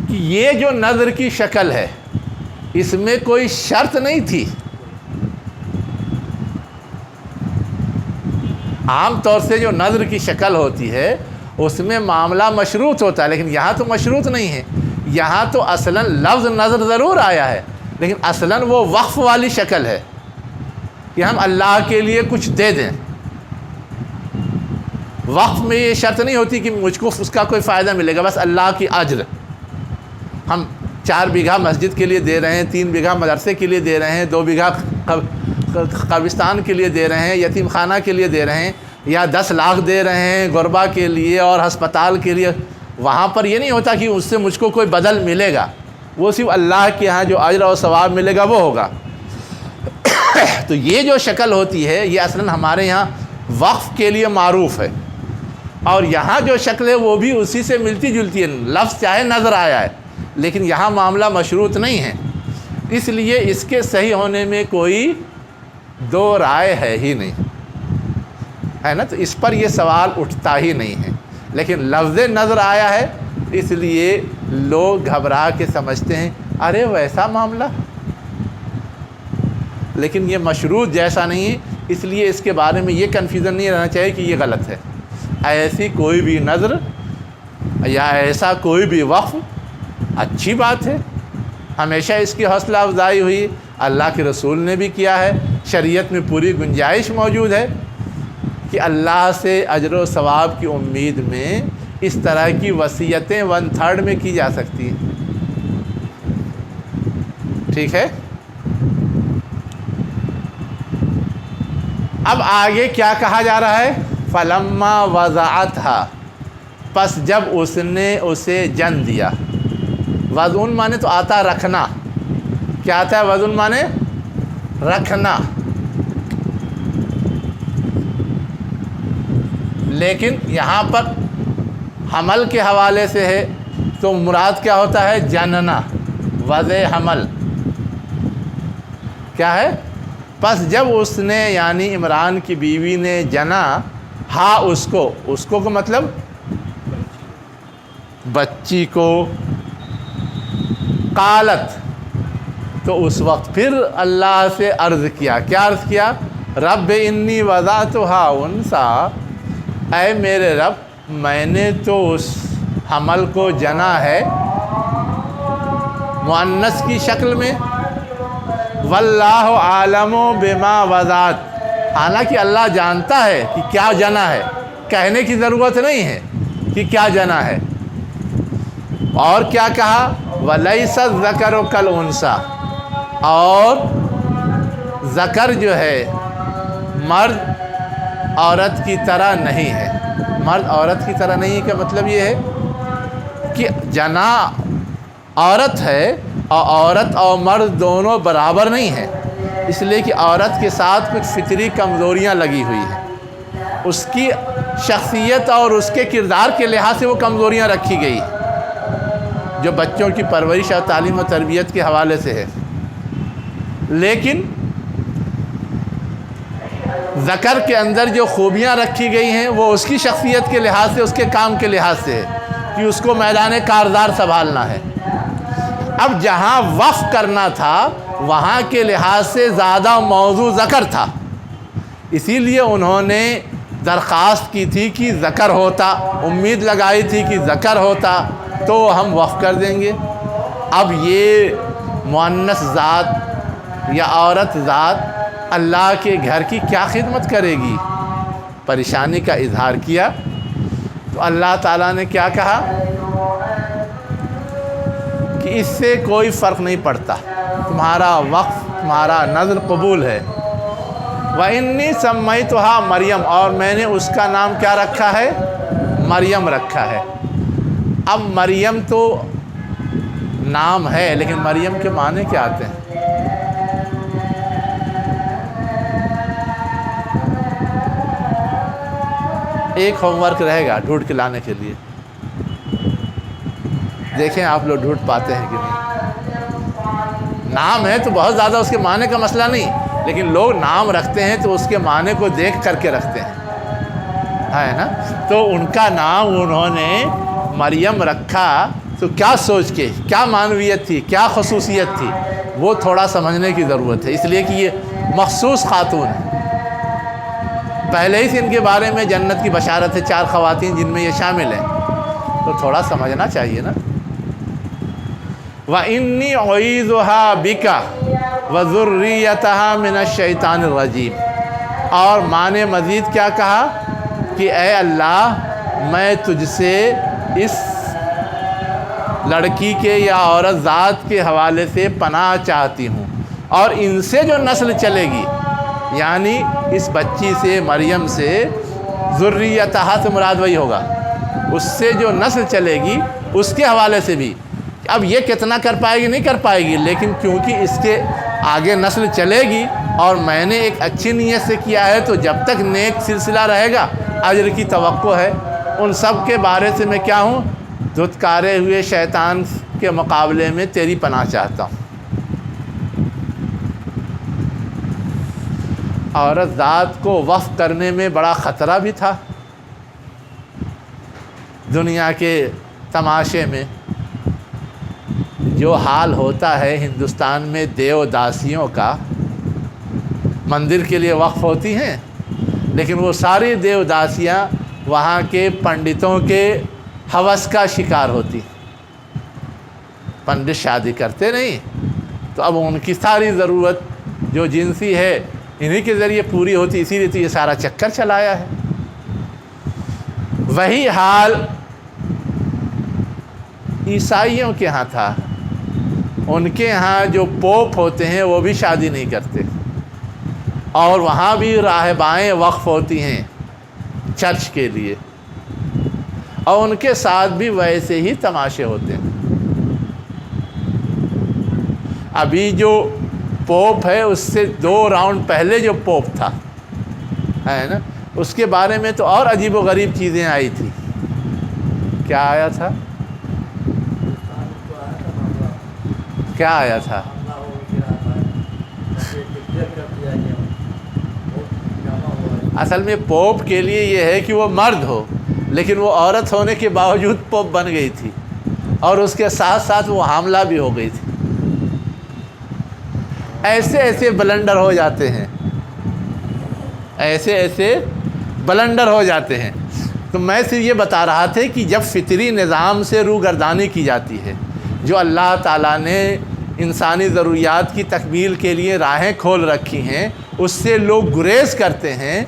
کہ یہ جو نظر کی شکل ہے اس میں کوئی شرط نہیں تھی۔ عام طور سے جو نظر کی شکل ہوتی ہے اس میں معاملہ مشروط ہوتا ہے، لیکن یہاں تو مشروط نہیں ہے۔ یہاں تو اصلاً لفظ نظر ضرور آیا ہے، لیکن اصلاً وہ وقف والی شکل ہے کہ ہم اللہ کے لیے کچھ دے دیں۔ وقف میں یہ شرط نہیں ہوتی کہ مجھ کو اس کا کوئی فائدہ ملے گا، بس اللہ کی اجر۔ ہم 4 بیگھہ مسجد کے لیے دے رہے ہیں، 3 بیگھہ مدرسے کے لیے دے رہے ہیں، 2 بیگھہ قبرستان کے لیے دے رہے ہیں، یتیم خانہ کے لیے دے رہے ہیں، یا 10 لاکھ دے رہے ہیں غربا کے لیے اور ہسپتال کے لیے۔ وہاں پر یہ نہیں ہوتا کہ اس سے مجھ کو کوئی بدل ملے گا، وہ صرف اللہ کے ہاں جو اجر اور ثواب ملے گا وہ ہوگا۔ تو یہ جو شکل ہوتی ہے یہ اصلاً ہمارے یہاں وقف کے لیے معروف ہے، اور یہاں جو شکل ہے وہ بھی اسی سے ملتی جلتی ہے۔ لفظ چاہے نظر آیا ہے، لیکن یہاں معاملہ مشروط نہیں ہے، اس لیے اس کے صحیح ہونے میں کوئی دو رائے ہے ہی نہیں، ہے نا، تو اس پر یہ سوال اٹھتا ہی نہیں ہے۔ لیکن لفظ نظر آیا ہے اس لیے لوگ گھبرا کے سمجھتے ہیں ارے ویسا معاملہ، لیکن یہ مشروط جیسا نہیں ہے، اس لیے اس کے بارے میں یہ کنفیوژن نہیں رہنا چاہیے کہ یہ غلط ہے۔ ایسی کوئی بھی نظر یا ایسا کوئی بھی وقف اچھی بات ہے، ہمیشہ اس کی حوصلہ افزائی ہوئی، اللہ کے رسول نے بھی کیا ہے، شریعت میں پوری گنجائش موجود ہے کہ اللہ سے اجر و ثواب کی امید میں اس طرح کی وصیتیں 1/3 میں کی جا سکتی ہیں۔ ٹھیک ہے، اب آگے کیا کہا جا رہا ہے؟ فلما وضعتھا، پس جب اس نے اسے جن دیا۔ وضعن مانے تو آتا رکھنا، کیا آتا ہے وضعن مانے؟ رکھنا، لیکن یہاں پر حمل کے حوالے سے ہے تو مراد کیا ہوتا ہے؟ جننا، وضع حمل کیا ہے؟ پس جب اس نے یعنی عمران کی بیوی نے جنا ہاں اس کو مطلب بچی کو، قالت، تو اس وقت پھر اللہ سے عرض کیا، کیا عرض کیا؟ رب انی وضعتھا انثی، اے میرے رب میں نے تو اس حمل کو جنا ہے مؤنث کی شکل میں، واللہ عالم بما وضعت، حالانکہ اللہ جانتا ہے کہ کیا جنا ہے، کہنے کی ضرورت نہیں ہے کہ کیا جنا ہے۔ اور کیا کہا؟ وَلَيْسَ الذَّكَرُ كَالْأُنثىٰ، اور ذکر جو ہے مرد عورت کی طرح نہیں ہے۔ مرد عورت کی طرح نہیں ہے کا مطلب یہ ہے کہ جنا عورت ہے اور عورت اور مرد دونوں برابر نہیں ہیں، اس لیے کہ عورت کے ساتھ کچھ فطری کمزوریاں لگی ہوئی ہیں، اس کی شخصیت اور اس کے کردار کے لحاظ سے وہ کمزوریاں رکھی گئی جو بچوں کی پرورش اور تعلیم و تربیت کے حوالے سے ہے۔ لیکن ذکر کے اندر جو خوبیاں رکھی گئی ہیں وہ اس کی شخصیت کے لحاظ سے، اس کے کام کے لحاظ سے ہے کہ اس کو میدان کاردار سنبھالنا ہے۔ اب جہاں وقف کرنا تھا وہاں کے لحاظ سے زیادہ موضوع ذکر تھا، اسی لیے انہوں نے درخواست کی تھی کہ ذکر ہوتا، امید لگائی تھی کہ ذکر ہوتا تو ہم وقف کر دیں گے۔ اب یہ مؤنث ذات یا عورت ذات اللہ کے گھر کی کیا خدمت کرے گی؟ پریشانی کا اظہار کیا تو اللہ تعالیٰ نے کیا کہا کہ اس سے کوئی فرق نہیں پڑتا، تمہارا وقف، تمہارا نذر قبول ہے۔ وَإِنِّي سَمَّيْتُهَا مریم، اور میں نے اس کا نام کیا رکھا ہے؟ مریم رکھا ہے۔ اب مریم تو نام ہے لیکن مریم کے معنی کیا آتے ہیں؟ ایک ہوم ورک رہے گا ڈھونڈ کے لانے کے لیے، دیکھیں آپ لوگ ڈھونڈ پاتے ہیں کہ نہیں۔ نام ہے تو بہت زیادہ اس کے معنی کا مسئلہ نہیں، لیکن لوگ نام رکھتے ہیں تو اس کے معنی کو دیکھ کر کے رکھتے ہیں، ہے نا۔ تو ان کا نام انہوں نے مریم رکھا تو کیا سوچ کے، کیا معنویت تھی، کیا خصوصیت تھی، وہ تھوڑا سمجھنے کی ضرورت ہے، اس لیے کہ یہ مخصوص خاتون ہے۔ پہلے ہی سے ان کے بارے میں جنت کی بشارت ہے، 4 خواتین جن میں یہ شامل ہیں، تو تھوڑا سمجھنا چاہیے نا۔ وَإِنِّي أُعِيذُهَا بِكَ وَذُرِّيَّتَهَا مِنَ الشَّيْطَانِ الرَّجِيمِ، اور ماں نے مزید کیا کہا کہ اے اللہ میں تجھ سے اس لڑکی کے یا عورت ذات کے حوالے سے پناہ چاہتی ہوں، اور ان سے جو نسل چلے گی، یعنی اس بچی سے، مریم سے، ذریتہا سے مراد وہی ہوگا، اس سے جو نسل چلے گی اس کے حوالے سے بھی۔ اب یہ کتنا کر پائے گی؟ نہیں کر پائے گی، لیکن کیونکہ اس کے آگے نسل چلے گی اور میں نے ایک اچھی نیت سے کیا ہے تو جب تک نیک سلسلہ رہے گا اجر کی توقع ہے۔ ان سب کے بارے سے میں کیا ہوں؟ دھتکارے ہوئے شیطان کے مقابلے میں تیری پناہ چاہتا ہوں۔ عورت ذات کو وقف کرنے میں بڑا خطرہ بھی تھا۔ دنیا کے تماشے میں جو حال ہوتا ہے ہندوستان میں دیو داسیوں کا، مندر کے لیے وقف ہوتی ہیں لیکن وہ ساری دیو داسیاں وہاں کے پنڈتوں کے ہوس کا شکار ہوتی۔ پنڈت شادی کرتے نہیں تو اب ان کی ساری ضرورت جو جنسی ہے انہی کے ذریعے پوری ہوتی، اسی لیے تو یہ سارا چکر چلایا ہے۔ وہی حال عیسائیوں کے ہاں تھا۔ ان کے ہاں جو پوپ ہوتے ہیں وہ بھی شادی نہیں کرتے، اور وہاں بھی راہبائیں وقف ہوتی ہیں چرچ کے لیے، اور ان کے ساتھ بھی ویسے ہی تماشے ہوتے ہیں۔ ابھی جو پوپ ہے اس سے 2 راؤنڈ پہلے جو پوپ تھا ہے نا، اس کے بارے میں تو اور عجیب و غریب چیزیں آئی تھی۔ کیا آیا تھا؟ کیا آیا تھا؟ اصل میں پوپ کے لیے یہ ہے کہ وہ مرد ہو، لیکن وہ عورت ہونے کے باوجود پوپ بن گئی تھی، اور اس کے ساتھ ساتھ وہ حاملہ بھی ہو گئی تھی۔ ایسے ایسے بلنڈر ہو جاتے ہیں، ایسے ایسے بلنڈر ہو جاتے ہیں۔ تو میں صرف یہ بتا رہا تھا کہ جب فطری نظام سے روگردانی کی جاتی ہے، جو اللہ تعالیٰ نے انسانی ضروریات کی تکمیل کے لیے راہیں کھول رکھی ہیں، اس سے لوگ گریز کرتے ہیں،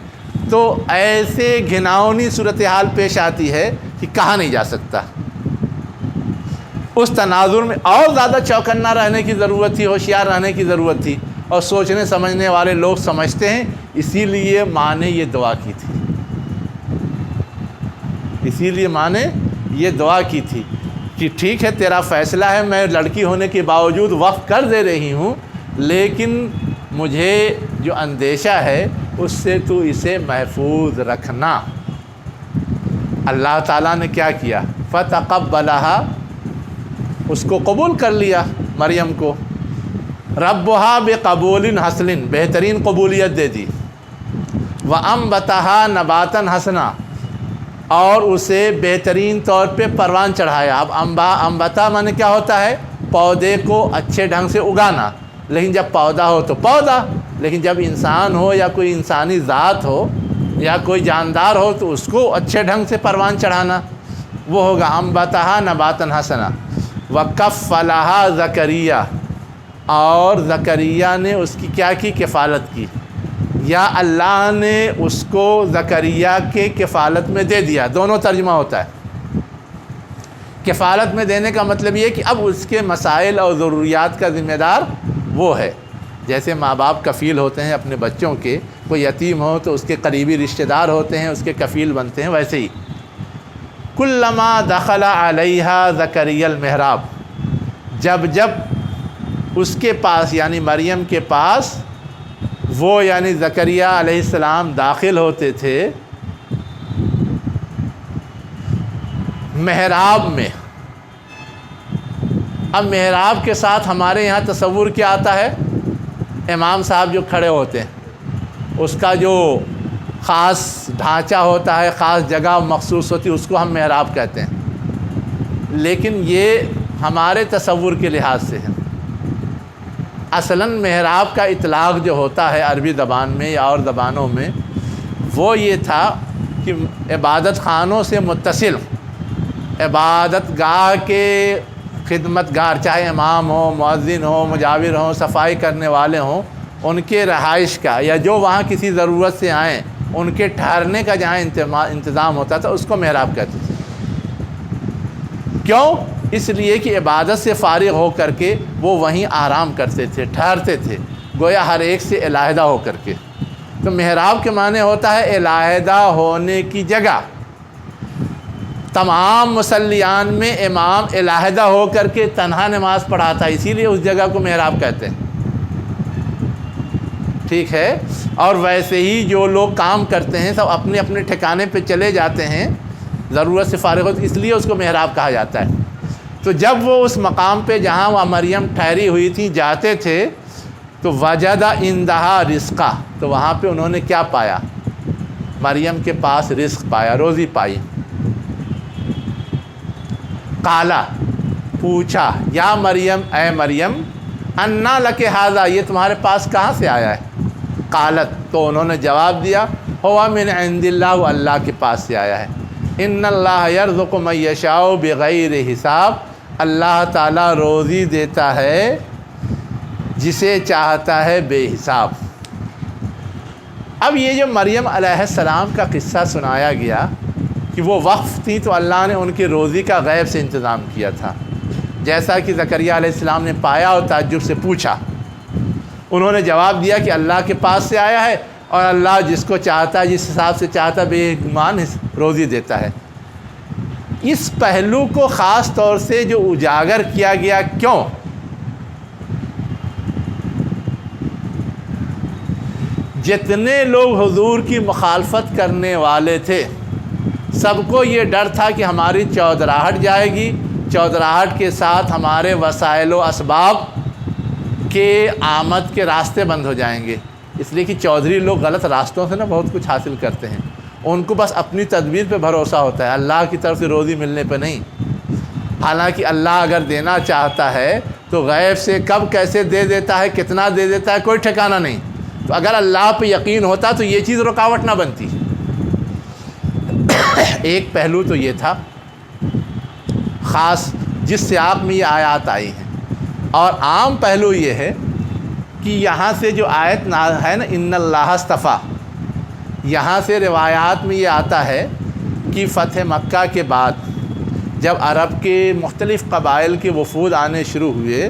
تو ایسے گھناؤنی صورتحال پیش آتی ہے کہ کہا نہیں جا سکتا۔ اس تناظر میں اور زیادہ چوکنا رہنے کی ضرورت تھی، ہوشیار رہنے کی ضرورت تھی، اور سوچنے سمجھنے والے لوگ سمجھتے ہیں، اسی لیے ماں نے یہ دعا کی تھی، اسی لیے ماں نے یہ دعا کی تھی کہ ٹھیک ہے تیرا فیصلہ ہے، میں لڑکی ہونے کے باوجود وقف کر دے رہی ہوں، لیکن مجھے جو اندیشہ ہے اس سے تو اسے محفوظ رکھنا۔ اللہ تعالیٰ نے کیا کیا؟ فتقبلها، اس کو قبول کر لیا مریم کو، ربها بقبول حسن، بہترین قبولیت دے دی، وانبتها نباتا حسنا، اور اسے بہترین طور پہ پروان چڑھایا۔ اب انبتا معنی کیا ہوتا ہے؟ پودے کو اچھے ڈھنگ سے اگانا، لیکن جب پودا ہو تو پودا، لیکن جب انسان ہو یا کوئی انسانی ذات ہو یا کوئی جاندار ہو تو اس کو اچھے ڈھنگ سے پروان چڑھانا، وہ ہوگا انبتها نباتا حسنا۔ وکفلها زکریا، اور زکریا نے اس کی کیا کی؟ کفالت کی، یا اللہ نے اس کو زکریا کے کفالت میں دے دیا۔ دونوں ترجمہ ہوتا ہے۔ کفالت میں دینے کا مطلب یہ کہ اب اس کے مسائل اور ضروریات کا ذمہ دار وہ ہے۔ جیسے ماں باپ کفیل ہوتے ہیں اپنے بچوں کے، کوئی یتیم ہو تو اس کے قریبی رشتہ دار ہوتے ہیں، اس کے کفیل بنتے ہیں، ویسے ہی کلما دخل علیہا زکریا المحراب، جب جب اس کے پاس یعنی مریم کے پاس وہ یعنی زکریا علیہ السلام داخل ہوتے تھے محراب میں۔ اب محراب کے ساتھ ہمارے یہاں تصور کیا آتا ہے؟ امام صاحب جو کھڑے ہوتے ہیں، اس کا جو خاص ڈھانچہ ہوتا ہے، خاص جگہ مخصوص ہوتی ہے، اس کو ہم محراب کہتے ہیں، لیکن یہ ہمارے تصور کے لحاظ سے ہے۔ اصلاً محراب کا اطلاق جو ہوتا ہے عربی زبان میں یا اور زبانوں میں، وہ یہ تھا کہ عبادت خانوں سے متصل عبادت گاہ کے خدمت گار، چاہے امام ہو، مؤذن ہو، مجاور ہوں، صفائی کرنے والے ہوں، ان کے رہائش کا یا جو وہاں کسی ضرورت سے آئیں ان کے ٹھہرنے کا جہاں انتظام ہوتا تھا، اس کو محراب کہتے تھے۔ کیوں؟ اس لیے کہ عبادت سے فارغ ہو کر کے وہ وہیں آرام کرتے تھے، ٹھہرتے تھے، گویا ہر ایک سے علیحدہ ہو کر کے۔ تو محراب کے معنی ہوتا ہے علیحدہ ہونے کی جگہ۔ تمام مصلیان میں امام علیحدہ ہو کر کے تنہا نماز پڑھاتا ہے، اسی لیے اس جگہ کو محراب کہتے ہیں، ٹھیک ہے۔ اور ویسے ہی جو لوگ کام کرتے ہیں سب اپنے اپنے ٹھکانے پہ چلے جاتے ہیں ضرورت سے فارغ ہوتے، اس لیے اس کو محراب کہا جاتا ہے۔ تو جب وہ اس مقام پہ جہاں وہ مریم ٹھہری ہوئی تھی جاتے تھے تو وجد عندہا رزقا، تو وہاں پہ انہوں نے کیا پایا؟ مریم کے پاس رزق پایا، روزی پائی۔ قالا، پوچھا، یا مریم، اے مریم، انا لک ھذا، یہ تمہارے پاس کہاں سے آیا ہے؟ قالت، تو انہوں نے جواب دیا، ہوا من عند اللہ، وہ اللہ کے پاس سے آیا ہے۔ ان اللہ یرزق من یشاء بغیر حساب، اللہ تعالیٰ روزی دیتا ہے جسے چاہتا ہے بے حساب۔ اب یہ جو مریم علیہ السلام کا قصہ سنایا گیا کہ وہ وقف تھی تو اللہ نے ان کی روزی کا غیب سے انتظام کیا تھا، جیسا کہ زکریہ علیہ السلام نے پایا اور تعجب سے پوچھا، انہوں نے جواب دیا کہ اللہ کے پاس سے آیا ہے اور اللہ جس کو چاہتا ہے، جس حساب سے چاہتا ہے، بے گمان روزی دیتا ہے۔ اس پہلو کو خاص طور سے جو اجاگر کیا گیا، کیوں؟ جتنے لوگ حضور کی مخالفت کرنے والے تھے سب کو یہ ڈر تھا کہ ہماری چودراہٹ جائے گی، چودراہٹ کے ساتھ ہمارے وسائل و اسباب کے آمد کے راستے بند ہو جائیں گے، اس لیے کہ چودھری لوگ غلط راستوں سے بہت کچھ حاصل کرتے ہیں، ان کو بس اپنی تدبیر پہ بھروسہ ہوتا ہے، اللہ کی طرف سے روزی ملنے پہ نہیں۔ حالانکہ اللہ اگر دینا چاہتا ہے تو غیب سے کب کیسے دے دیتا ہے، کتنا دے دیتا ہے، کوئی ٹھکانہ نہیں۔ تو اگر اللہ پہ یقین ہوتا تو یہ چیز رکاوٹ نہ بنتی۔ ایک پہلو تو یہ تھا خاص جس سیاق میں یہ آیات آئی ہیں، اور عام پہلو یہ ہے کہ یہاں سے جو آیت ہے نا، ان اللہ اصطفیٰ، یہاں سے روایات میں یہ آتا ہے کہ فتح مکہ کے بعد جب عرب کے مختلف قبائل کے وفود آنے شروع ہوئے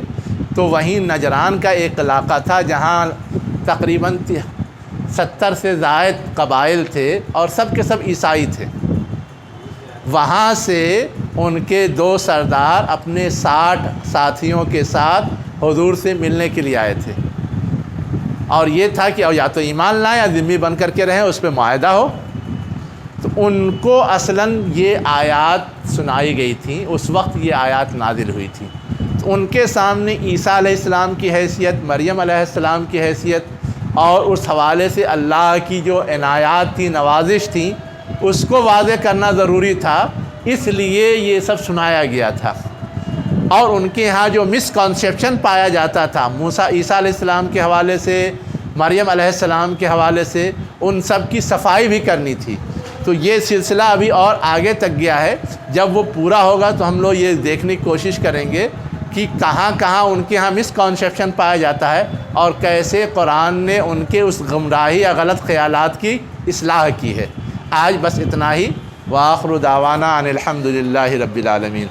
تو وہیں نجران کا ایک علاقہ تھا جہاں تقریباً 70 سے زائد قبائل تھے اور سب کے سب عیسائی تھے۔ وہاں سے ان کے 2 سردار اپنے 60 ساتھیوں کے ساتھ حضور سے ملنے کے لیے آئے تھے، اور یہ تھا کہ یا تو ایمان لائیں یا ذمہ بن کر کے رہیں، اس پہ معاہدہ ہو۔ تو ان کو اصلاً یہ آیات سنائی گئی تھیں، اس وقت یہ آیات نازل ہوئی تھی۔ تو ان کے سامنے عیسیٰ علیہ السلام کی حیثیت، مریم علیہ السلام کی حیثیت اور اس حوالے سے اللہ کی جو عنایات تھی، نوازش تھی، اس کو واضح کرنا ضروری تھا، اس لیے یہ سب سنایا گیا تھا۔ اور ان کے ہاں جو مسکنسیپشن پایا جاتا تھا عیسیٰ علیہ السلام کے حوالے سے، مریم علیہ السلام کے حوالے سے، ان سب کی صفائی بھی کرنی تھی۔ تو یہ سلسلہ ابھی اور آگے تک گیا ہے، جب وہ پورا ہوگا تو ہم لوگ یہ دیکھنے کی کوشش کریں گے کہ کہاں کہاں ان کے ہاں مسکنسیپشن پایا جاتا ہے اور کیسے قرآن نے ان کے اس گمراہی یا غلط خیالات کی اصلاح کی ہے۔ آج بس اتنا ہی، وآخر دعوانا ان الحمد للہ رب العالمین۔